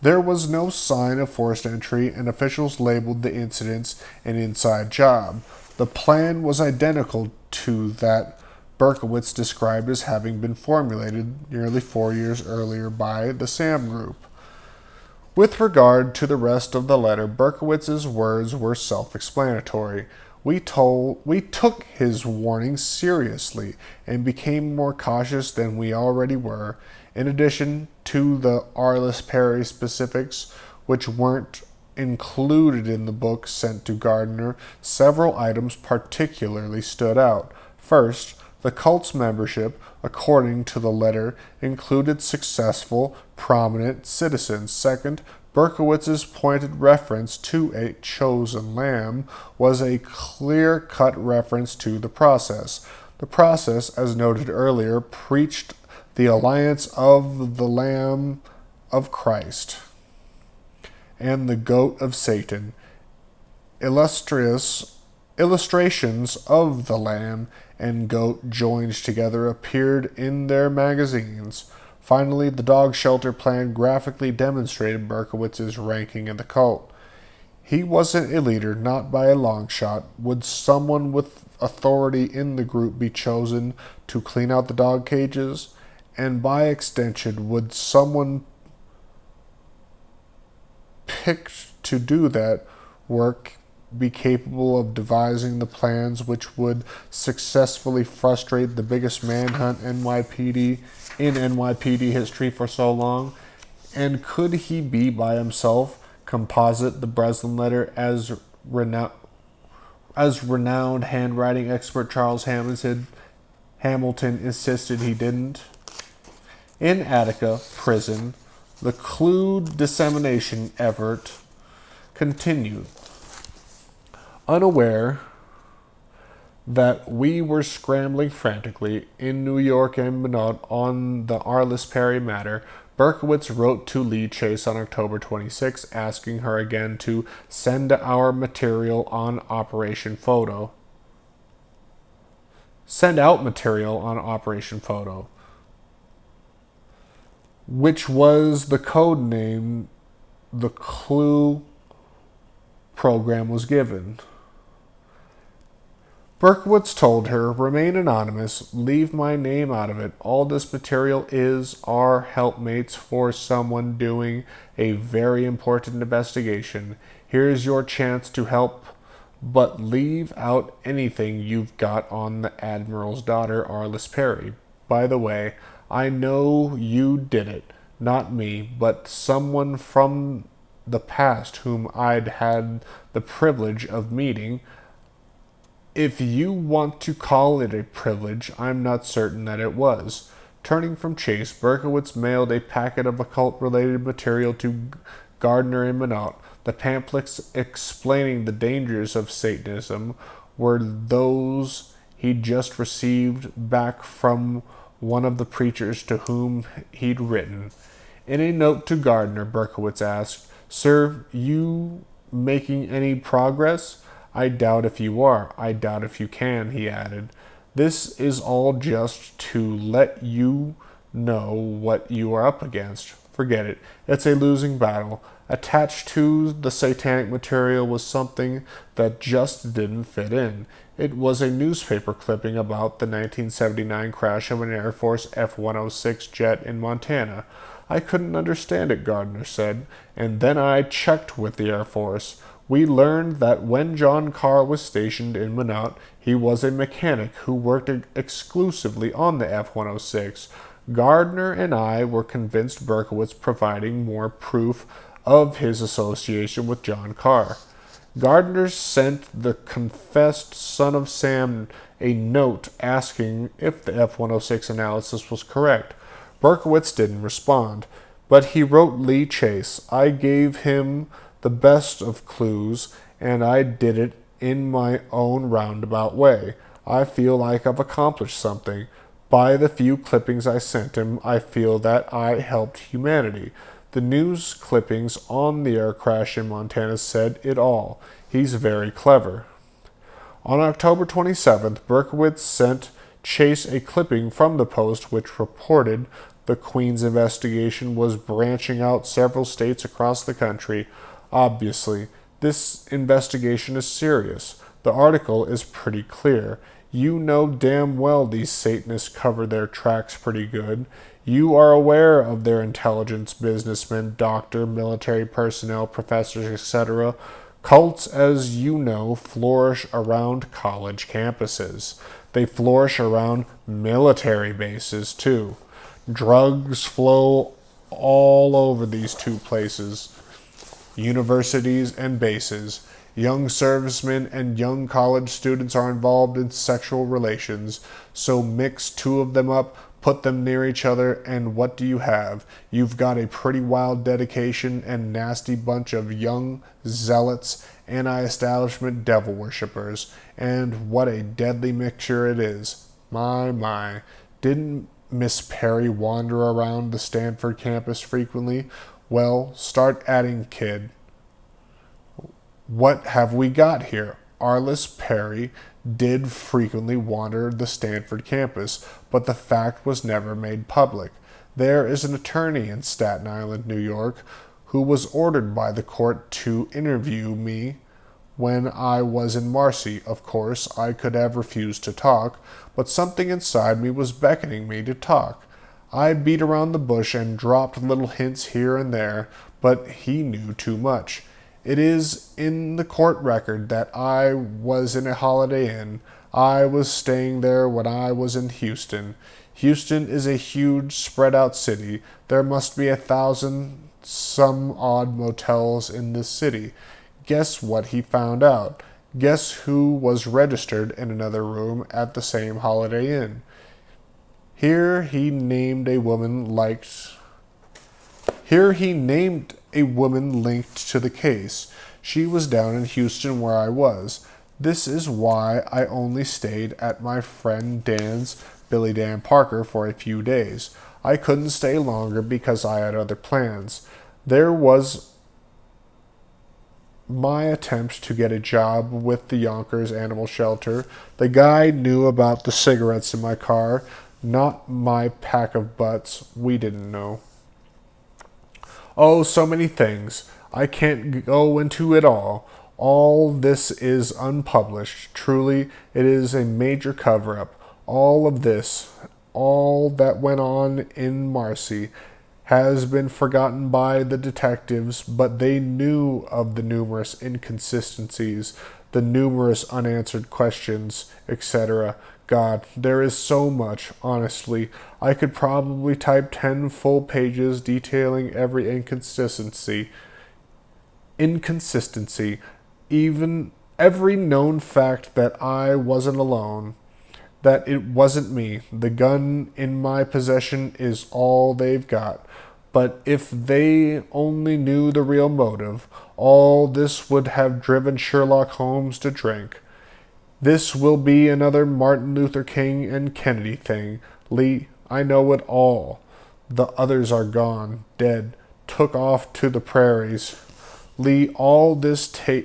There was no sign of forced entry, and officials labeled the incidents an inside job. The plan was identical to that Berkowitz described as having been formulated nearly 4 years earlier by the SAM Group. With regard to the rest of the letter, Berkowitz's words were self-explanatory. We took his warning seriously and became more cautious than we already were. In addition to the Arliss Perry specifics, which weren't included in the book sent to Gardner, several items particularly stood out. First, the cult's membership, according to the letter, included successful, prominent citizens. Second, Berkowitz's pointed reference to a chosen lamb was a clear-cut reference to the process. The process, as noted earlier, preached the alliance of the lamb of Christ and the goat of Satan. Illustrations of the lamb and goat joined together appeared in their magazines. Finally, the dog shelter plan graphically demonstrated Berkowitz's ranking in the cult. He wasn't a leader, not by a long shot. Would someone with authority in the group be chosen to clean out the dog cages? And by extension, would someone picked to do that work be capable of devising the plans which would successfully frustrate the biggest manhunt NYPD history for so long? And could he be by himself composite the Breslin letter as renowned handwriting expert Charles Hamilton insisted he didn't? In Attica prison, the clue dissemination effort continued. Unaware that we were scrambling frantically in New York and Minot on the Arliss Perry matter, Berkowitz wrote to Lee Chase on October 26, asking her again to send our material on Operation Photo. Send out material on Operation Photo, which was the code name the Clue program was given. Berkowitz told her, "Remain anonymous, leave my name out of it. All this material is our helpmates for someone doing a very important investigation. Here's your chance to help, but leave out anything you've got on the Admiral's daughter, Arliss Perry. By the way, I know you did it, not me, but someone from the past whom I'd had the privilege of meeting. If you want to call it a privilege, I'm not certain that it was." Turning from Chase, Berkowitz mailed a packet of occult-related material to Gardner and Minot. The pamphlets explaining the dangers of Satanism were those he'd just received back from one of the preachers to whom he'd written. In a note to Gardner, Berkowitz asked, "Sir, you making any progress? I doubt if you are. I doubt if you can," he added. "This is all just to let you know what you are up against. Forget it. It's a losing battle." Attached to the Satanic material was something that just didn't fit in. It was a newspaper clipping about the 1979 crash of an Air Force F-106 jet in Montana. "I couldn't understand it," Gardner said, "and then I checked with the Air Force. We learned that when John Carr was stationed in Minot, he was a mechanic who worked exclusively on the F-106. Gardner and I were convinced Berkowitz providing more proof of his association with John Carr." Gardner sent the confessed Son of Sam a note asking if the F-106 analysis was correct. Berkowitz didn't respond, but he wrote Lee Chase, "I gave him the best of clues, and I did it in my own roundabout way. I feel like I've accomplished something. By the few clippings I sent him, I feel that I helped humanity." The news clippings on the air crash in Montana said it all. He's very clever. On October 27th, Berkowitz sent Chase a clipping from the Post which reported the Queen's investigation was branching out several states across the country. Obviously, this investigation is serious. The article is pretty clear. You know damn well these Satanists cover their tracks pretty good. You are aware of their intelligence, businessmen, doctor, military personnel, professors, etc. Cults, as you know, flourish around college campuses. They flourish around military bases, too. Drugs flow all over these two places. Universities and bases. Young servicemen and young college students are involved in sexual relations, so mix two of them up, put them near each other, and what do you have? You've got a pretty wild dedication and nasty bunch of young zealots, anti-establishment devil worshippers, and what a deadly mixture it is. My. Didn't Miss Perry wander around the Stanford campus frequently? Well, start adding, kid. What have we got here? Arliss Perry did frequently wander the Stanford campus, but the fact was never made public. There is an attorney in Staten Island, New York, who was ordered by the court to interview me when I was in Marcy. Of course, I could have refused to talk, but something inside me was beckoning me to talk. I beat around the bush and dropped little hints here and there, but he knew too much. It is in the court record that I was in a Holiday Inn. I was staying there when I was in Houston. Houston is a huge, spread-out city. There must be 1,000 some odd motels in this city. Guess what he found out? Guess who was registered in another room at the same Holiday Inn? Here he named a woman linked to the case. She was down in Houston where I was. This is why I only stayed at my friend Dan's, Billy Dan Parker, for a few days. I couldn't stay longer because I had other plans. There was my attempt to get a job with the Yonkers Animal Shelter. The guy knew about the cigarettes in my car, not my pack of butts. We didn't know. Oh, so many things. I can't go into it all. All this is unpublished. Truly, it is a major cover-up. All of this, all that went on in Marcy, has been forgotten by the detectives, but they knew of the numerous inconsistencies, the numerous unanswered questions, etc. God, there is so much, honestly. I could probably type 10 full pages detailing every inconsistency, even every known fact that I wasn't alone, that it wasn't me. The gun in my possession is all they've got. But if they only knew the real motive, all this would have driven Sherlock Holmes to drink. This will be another Martin Luther King and Kennedy thing. Lee, I know it all. The others are gone, dead, took off to the prairies. Lee, all this takes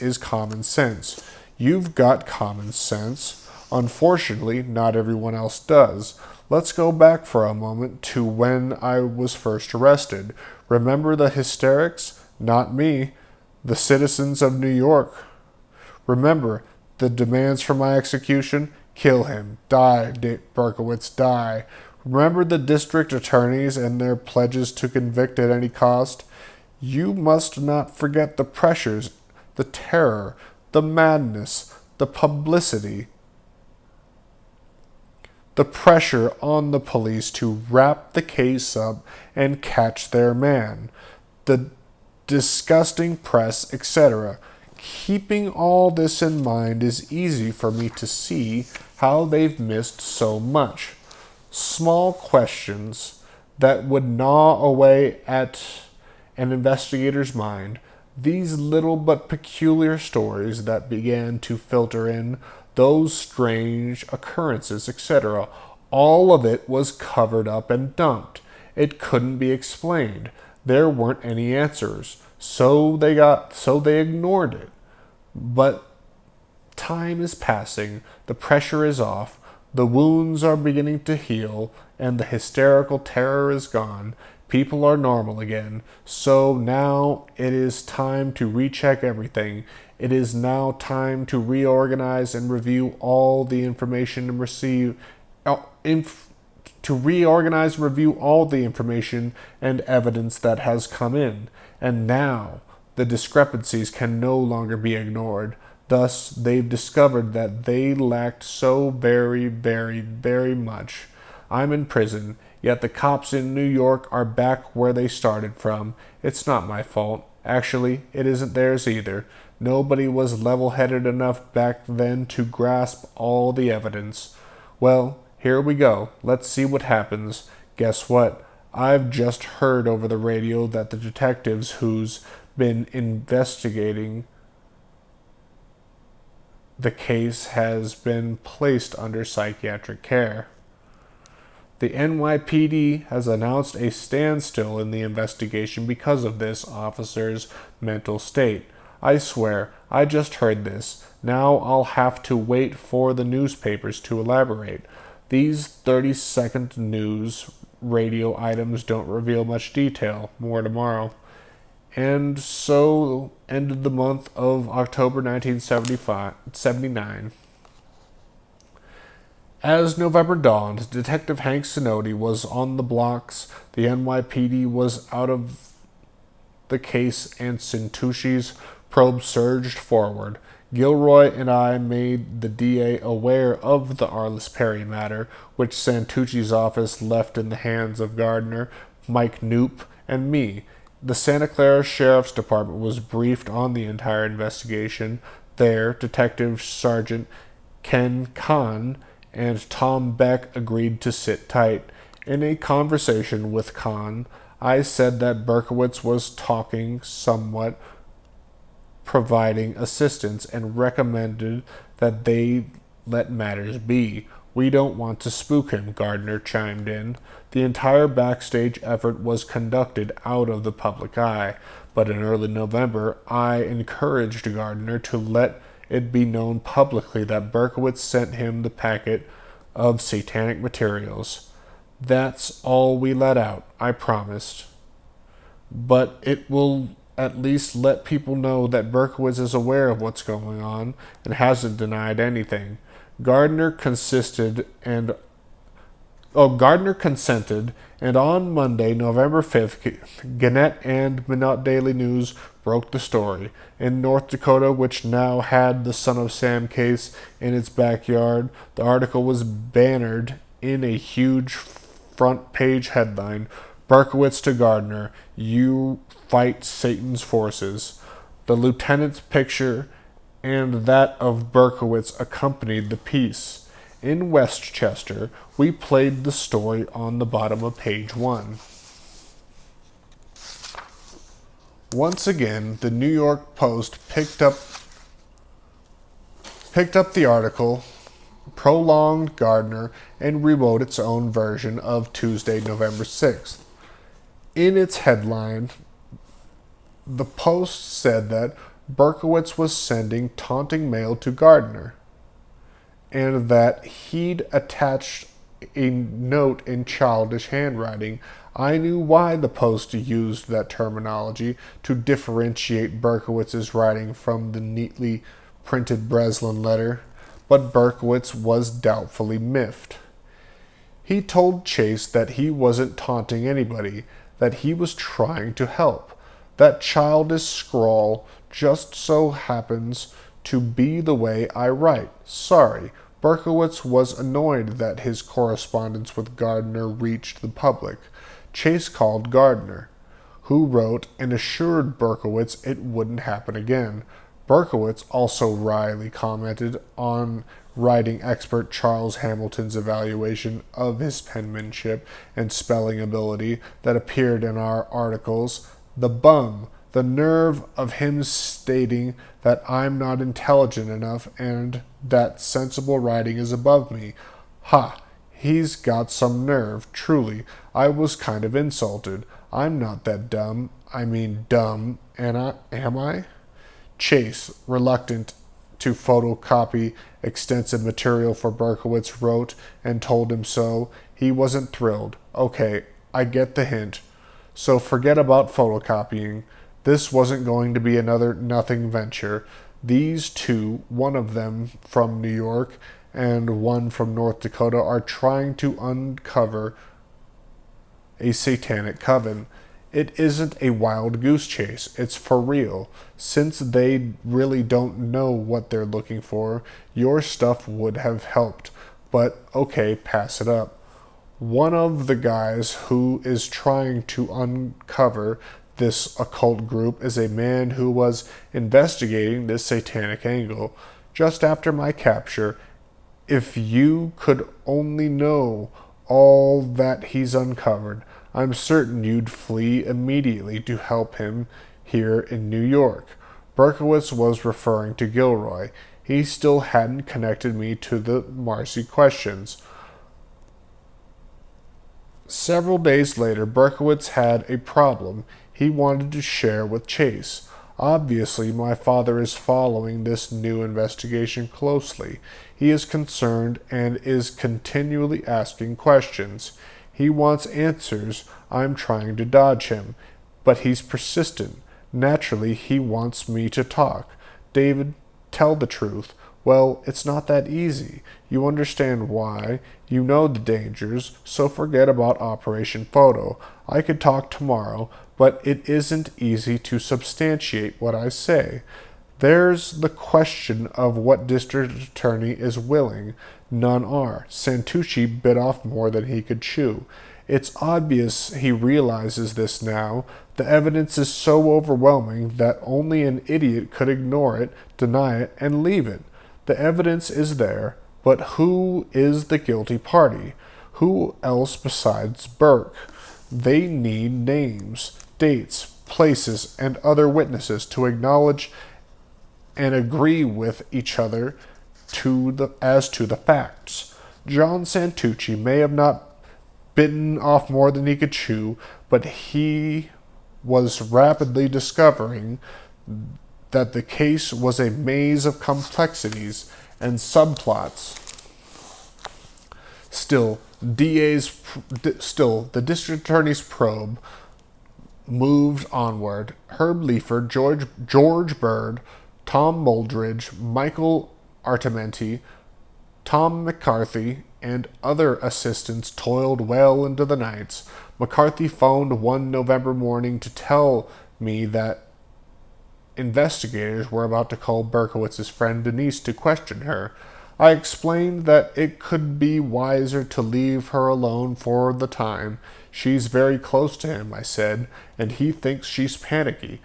is common sense. You've got common sense. Unfortunately, not everyone else does. Let's go back for a moment to when I was first arrested. Remember the hysterics? Not me. The citizens of New York. Remember the demands for my execution? Kill him. Die, Dick Berkowitz, die. Remember the district attorneys and their pledges to convict at any cost? You must not forget the pressures, the terror, the madness, the publicity, the pressure on the police to wrap the case up and catch their man, the disgusting press, etc. Keeping all this in mind is easy for me to see how they've missed so much. Small questions that would gnaw away at an investigator's mind, these little but peculiar stories that began to filter in, those strange occurrences, etc. All of it was covered up and dumped. It couldn't be explained. There weren't any answers. So they ignored it. But time is passing, the pressure is off, the wounds are beginning to heal, and the hysterical terror is gone. People are normal again. So now it is time to recheck everything. It is now time to reorganize and review all the information and review all the information and evidence that has come in. And now the discrepancies can no longer be ignored. Thus, they've discovered that they lacked so very, very, very much. I'm in prison, yet the cops in New York are back where they started from. It's not my fault. Actually, it isn't theirs either. Nobody was level-headed enough back then to grasp all the evidence. Well, here we go. Let's see what happens. Guess what? I've just heard over the radio that the detectives who's been investigating the case has been placed under psychiatric care. The NYPD has announced a standstill in the investigation because of this officer's mental state. I swear, I just heard this. Now I'll have to wait for the newspapers to elaborate. These 30-second news radio items don't reveal much detail. More tomorrow. And so ended the month of October 1979. As November dawned, Detective Hank Sinoti was on the blocks, the NYPD was out of the case, and Santucci's probe surged forward. Gilroy and I made the DA aware of the Arliss Perry matter, which Santucci's office left in the hands of Gardner, Mike Knoop, and me. The Santa Clara Sheriff's Department was briefed on the entire investigation. There, Detective Sergeant Ken Kahn and Tom Beck agreed to sit tight. In a conversation with Kahn, I said that Berkowitz was talking somewhat, providing assistance, and recommended that they let matters be. We don't want to spook him, Gardner chimed in. The entire backstage effort was conducted out of the public eye, but in early November, I encouraged Gardner to let it be known publicly that Berkowitz sent him the packet of satanic materials. That's all we let out, I promised. But it will at least let people know that Berkowitz is aware of what's going on and hasn't denied anything. Gardner consented, and on Monday, November 5th, Gannett and Minot Daily News broke the story. In North Dakota, which now had the Son of Sam case in its backyard, the article was bannered in a huge front-page headline, Berkowitz to Gardner, you fight Satan's forces. The lieutenant's picture and that of Berkowitz accompanied the piece. In Westchester, we played the story on the bottom of page 1. Once again, the New York Post picked up the article, prolonged Gardner, and rewrote its own version of Tuesday, November 6th. In its headline, the Post said that Berkowitz was sending taunting mail to Gardner, and that he'd attached a note in childish handwriting. I knew why the Post used that terminology, to differentiate Berkowitz's writing from the neatly printed Breslin letter, but Berkowitz was doubtfully miffed. He told Chase that he wasn't taunting anybody, that he was trying to help. That childish scrawl just so happens to be the way I write. Sorry. Berkowitz was annoyed that his correspondence with Gardner reached the public. Chase called Gardner, who wrote and assured Berkowitz it wouldn't happen again. Berkowitz also wryly commented on writing expert Charles Hamilton's evaluation of his penmanship and spelling ability that appeared in our articles. The bum, the nerve of him stating that I'm not intelligent enough and that sensible writing is above me. Ha! He's got some nerve, truly. I was kind of insulted. I'm not that dumb. I mean dumb, am I? Chase, reluctant to photocopy extensive material for Berkowitz, wrote and told him so. He wasn't thrilled. Okay, I get the hint. So forget about photocopying. This wasn't going to be another nothing venture. These two, one of them from New York and one from North Dakota, are trying to uncover a satanic coven. It isn't a wild goose chase. It's for real. Since they really don't know what they're looking for, your stuff would have helped. But okay, pass it up. One of the guys who is trying to uncover this occult group is a man who was investigating this satanic angle just after my capture. If you could only know all that he's uncovered, I'm certain you'd flee immediately to help him here in New York. Berkowitz was referring to Gilroy. he still hadn't connected me to the Marcy questions. Several days later, Berkowitz had a problem he wanted to share with Chase. Obviously, my father is following this new investigation closely. He is concerned and is continually asking questions. He wants answers. I'm trying to dodge him, but he's persistent. Naturally, he wants me to talk. David, tell the truth. Well, it's not that easy. You understand why. You know the dangers, so forget about Operation Photo. I could talk tomorrow, but it isn't easy to substantiate what I say. There's the question of what district attorney is willing. None are. Santucci bit off more than he could chew. It's obvious he realizes this now. The evidence is so overwhelming that only an idiot could ignore it, deny it, and leave it. The evidence is there, but who is the guilty party? Who else besides Burke? They need names, dates, places, and other witnesses to acknowledge and agree with each other as to the facts. John Santucci may have not bitten off more than he could chew, but he was rapidly discovering that the case was a maze of complexities and subplots. Still, the district attorney's probe moved onward. Herb Leifer, George Bird, Tom Muldridge, Michael Artementi, Tom McCarthy, and other assistants toiled well into the nights. McCarthy phoned one November morning to tell me that investigators were about to call Berkowitz's friend Denise to question her. I explained that it could be wiser to leave her alone for the time. She's very close to him, I said, and he thinks she's panicky.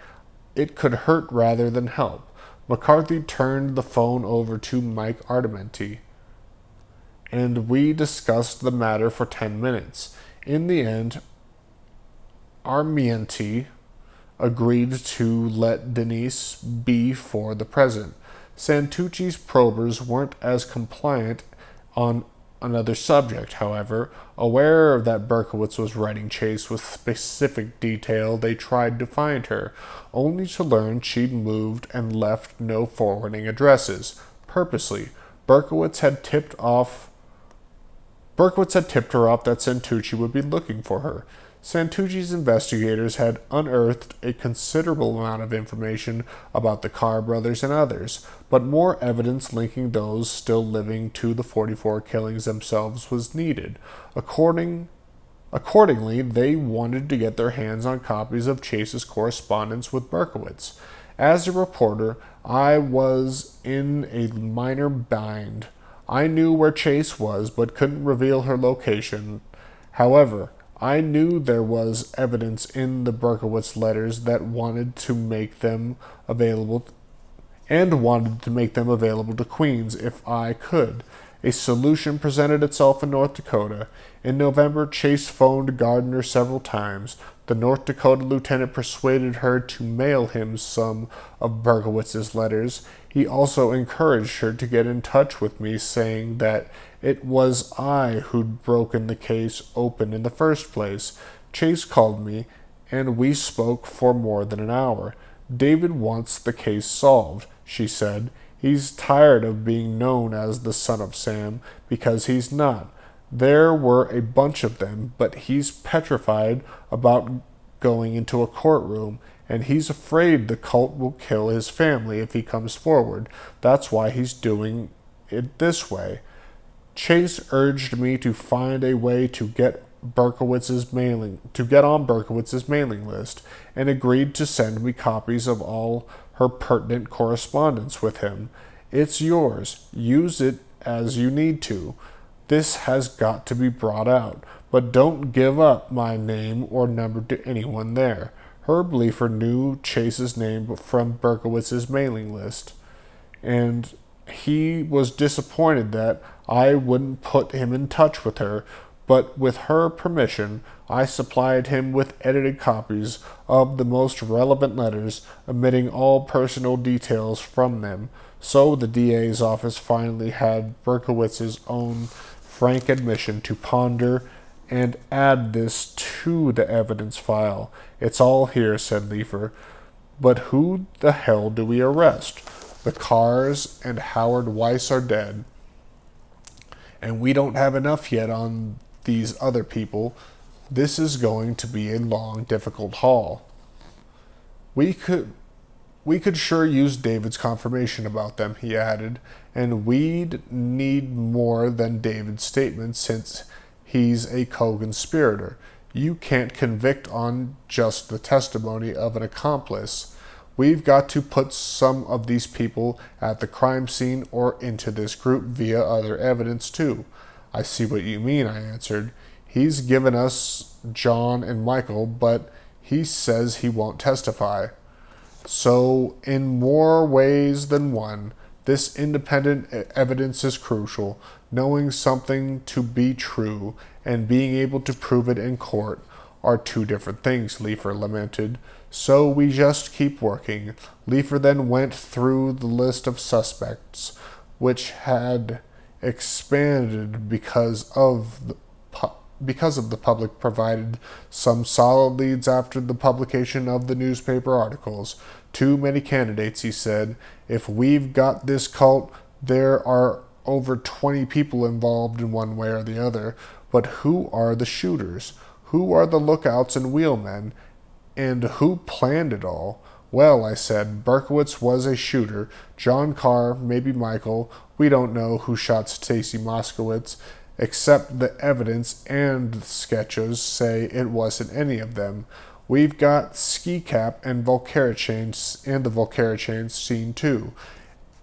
It could hurt rather than help. McCarthy turned the phone over to Mike Artementi, and we discussed the matter for 10 minutes. In the end, Artementi agreed to let Denise be for the present. Santucci's probers weren't as compliant on another subject, however. Aware that Berkowitz was writing Chase with specific detail, they tried to find her, only to learn she'd moved and left no forwarding addresses. Purposely, Berkowitz had tipped her off that Santucci would be looking for her. Santucci's investigators had unearthed a considerable amount of information about the Carr brothers and others, but more evidence linking those still living to the 44 killings themselves was needed. Accordingly, they wanted to get their hands on copies of Chase's correspondence with Berkowitz. As a reporter, I was in a minor bind. I knew where Chase was, but couldn't reveal her location. However, I knew there was evidence in the Berkowitz letters that wanted to make them available to Queens if I could. A solution presented itself in North Dakota. In November, Chase phoned Gardner several times. The North Dakota lieutenant persuaded her to mail him some of Berkowitz's letters. He also encouraged her to get in touch with me, saying that it was I who'd broken the case open in the first place. Chase called me, and we spoke for more than an hour. David wants the case solved, she said. He's tired of being known as the son of Sam, because he's not. There were a bunch of them, but he's petrified about going into a courtroom, and he's afraid the cult will kill his family if he comes forward. That's why he's doing it this way. Chase urged me to find a way to get on Berkowitz's mailing list, and agreed to send me copies of all her pertinent correspondence with him. It's yours. Use it as you need to. This has got to be brought out, but don't give up my name or number to anyone there. Herb Leifer knew Chase's name from Berkowitz's mailing list, and he was disappointed that I wouldn't put him in touch with her, but with her permission, I supplied him with edited copies of the most relevant letters, omitting all personal details from them, So the DA's office finally had Berkowitz's own frank admission to ponder and add this to the evidence file. It's all here, said Leifer. But who the hell do we arrest? The Carrs and Howard Weiss are dead. And we don't have enough yet on these other people. This is going to be a long, difficult haul. We could sure use David's confirmation about them, he added, and we'd need more than David's statement since he's a co-conspirator. You can't convict on just the testimony of an accomplice. We've got to put some of these people at the crime scene or into this group via other evidence too. I see what you mean, I answered. He's given us John and Michael, but he says he won't testify. So, in more ways than one, this independent evidence is crucial. Knowing something to be true and being able to prove it in court are two different things, Leifer lamented. So we just keep working. Leifer then went through the list of suspects, which had expanded because of the public provided some solid leads after the publication of the newspaper articles. Too many candidates, he said. If we've got this cult, there are over 20 people involved in one way or the other. But who are the shooters? Who are the lookouts and wheelmen? And who planned it all? Well, I said, Berkowitz was a shooter. John Carr, maybe Michael. We don't know who shot Stacy Moskowitz, except the evidence and the sketches say it wasn't any of them. We've got Ski Cap and the Volcarichain scene too,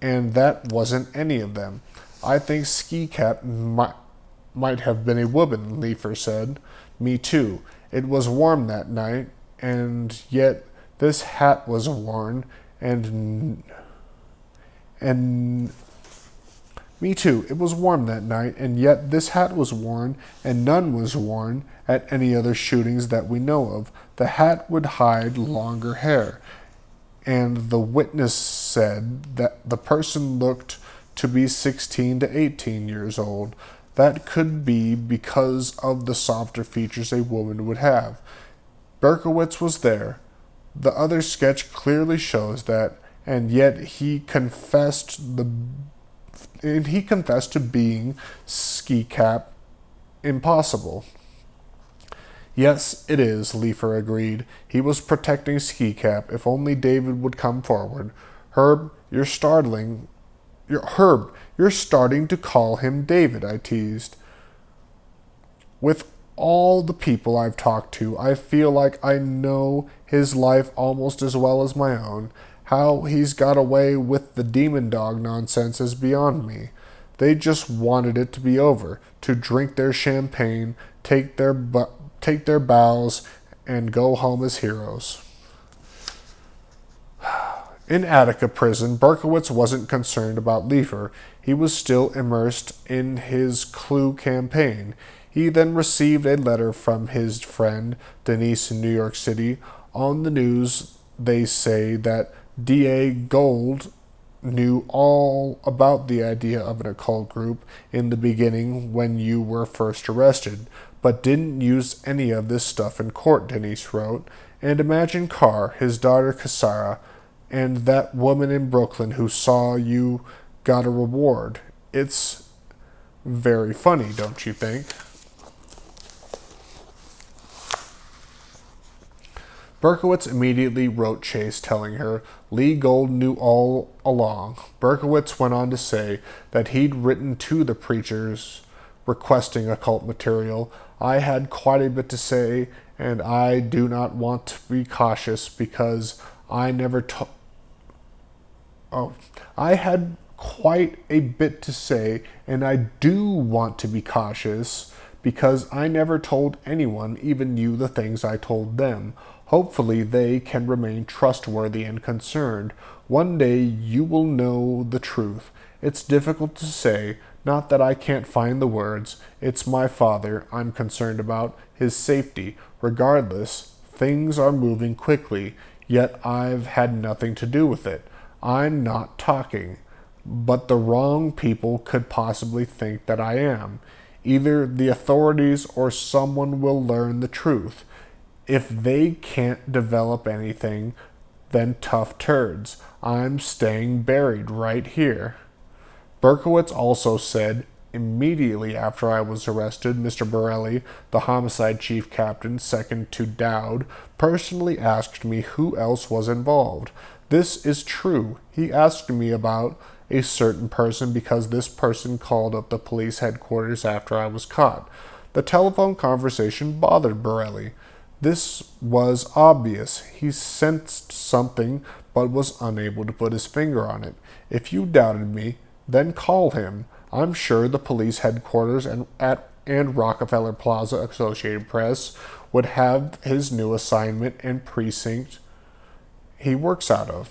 and that wasn't any of them. I think Ski Cap might have been a woman, Leifer said. Me too. It was warm that night, and yet this hat was worn, and me too. It was warm that night, and yet this hat was worn, and none was worn at any other shootings that we know of. The hat would hide longer hair, and the witness said that the person looked to be 16 to 18 years old. That could be because of the softer features a woman would have. Berkowitz was there. The other sketch clearly shows that, and yet he confessed to being Ski Cap impossible. Yes, it is, Leifer agreed. He was protecting Ski Cap. If only David would come forward. Herb, you're starting to call him David, I teased. With all the people I've talked to, I feel like I know his life almost as well as my own. How he's got away with the demon dog nonsense is beyond me. They just wanted it to be over, to drink their champagne, take their bows, and go home as heroes. In Attica prison, Berkowitz wasn't concerned about Leifer. He was still immersed in his clue campaign. He then received a letter from his friend Denise in New York City. On the news, they say that D.A. Gold knew all about the idea of an occult group in the beginning when you were first arrested, but didn't use any of this stuff in court, Denise wrote. And imagine Carr, his daughter Cassara, and that woman in Brooklyn who saw you got a reward. It's very funny, don't you think? Berkowitz immediately wrote Chase telling her Lee Gold knew all along. Berkowitz went on to say that he'd written to the preachers requesting occult material. I had quite a bit to say, and I do not want to be cautious because I had quite a bit to say, and I do want to be cautious because I never told anyone, even you, the things I told them. Hopefully they can remain trustworthy and concerned. One day you will know the truth. It's difficult to say, not that I can't find the words. It's my father I'm concerned about, his safety. Regardless, things are moving quickly, yet I've had nothing to do with it. I'm not talking. but the wrong people could possibly think that I am. Either the authorities or someone will learn the truth. If they can't develop anything, then tough turds. I'm staying buried right here. Berkowitz also said, immediately after I was arrested, Mr. Borelli, the homicide chief captain, second to Dowd, personally asked me who else was involved. This is true. He asked me about a certain person because this person called up the police headquarters after I was caught. The telephone conversation bothered Borelli. This was obvious. He sensed something but was unable to put his finger on it. If you doubted me, then call him. I'm sure the police headquarters and Rockefeller Plaza Associated Press would have his new assignment and precinct he works out of.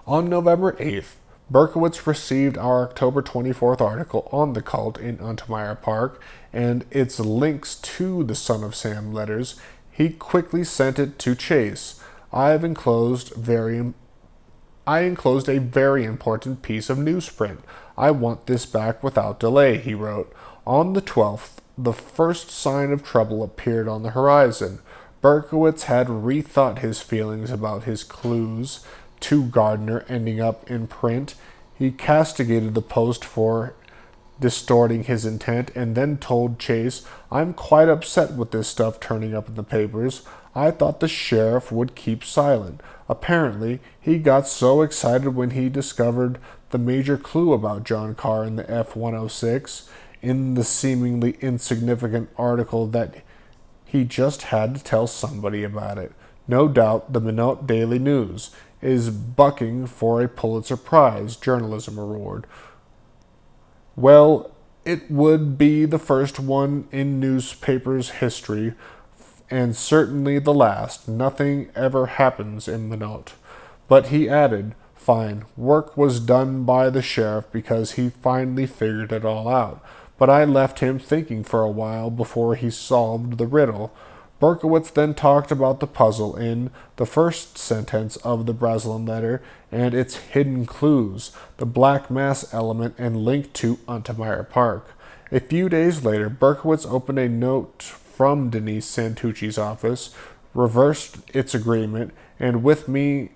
On November 8th, Berkowitz received our October 24th article on the cult in Untermeyer Park and its links to the Son of Sam letters. He quickly sent it to Chase. I enclosed a very important piece of newsprint. I want this back without delay, he wrote. On the 12th, the first sign of trouble appeared on the horizon. Berkowitz had rethought his feelings about his clues to Gardner ending up in print. He castigated the Post for distorting his intent and then told Chase, I'm quite upset with this stuff turning up in the papers. I thought the sheriff would keep silent. Apparently, he got so excited when he discovered the major clue about John Carr in the F-106 in the seemingly insignificant article that he just had to tell somebody about it. No doubt the Minot Daily News is bucking for a Pulitzer Prize journalism award. Well, it would be the first one in newspapers' history, and certainly the last. Nothing ever happens in Minot. But he added, fine, work was done by the sheriff because he finally figured it all out. But I left him thinking for a while before he solved the riddle. Berkowitz then talked about the puzzle in the first sentence of the Breslin letter and its hidden clues, the black mass element and link to Untermeyer Park. A few days later, Berkowitz opened a note from Denise Santucci's office, reversed its agreement with me,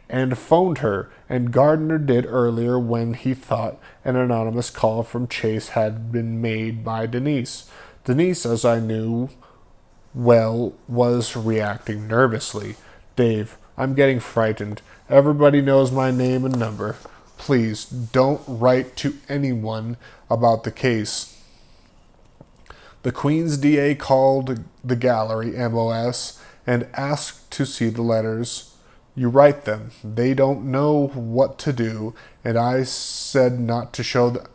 and phoned her, and Gardner did earlier when he thought an anonymous call from Chase had been made by Denise. Denise, as I knew well, was reacting nervously. Dave, I'm getting frightened. Everybody knows my name and number. Please, don't write to anyone about the case. The Queen's DA called the gallery, MOS, and asked to see the letters. You write them. They don't know what to do, and I said not to show them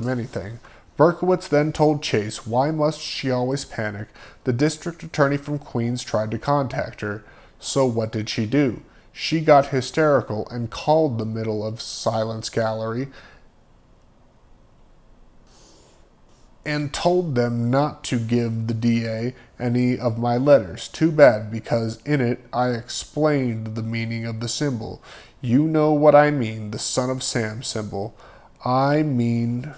anything. Berkowitz then told Chase, why must she always panic? The district attorney from Queens tried to contact her. So what did she do? She got hysterical and called the Middle of Silence Gallery and told them not to give the DA any of my letters. Too bad, because in it I explained the meaning of the symbol. You know what I mean, the Son of Sam symbol. I mean,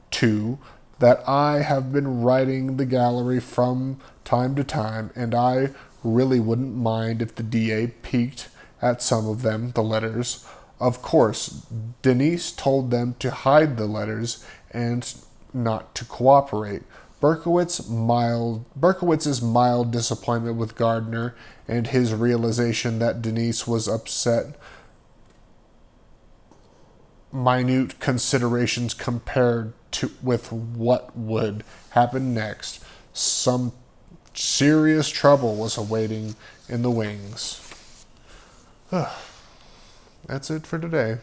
too, that I have been writing the gallery from time to time, and I really wouldn't mind if the DA peeked at some of them, the letters. Of course, Denise told them to hide the letters and not to cooperate. Berkowitz's mild disappointment with Gardner and his realization that Denise was upset, minute considerations compared with what would happen next. Some serious trouble was awaiting in the wings. That's it for today.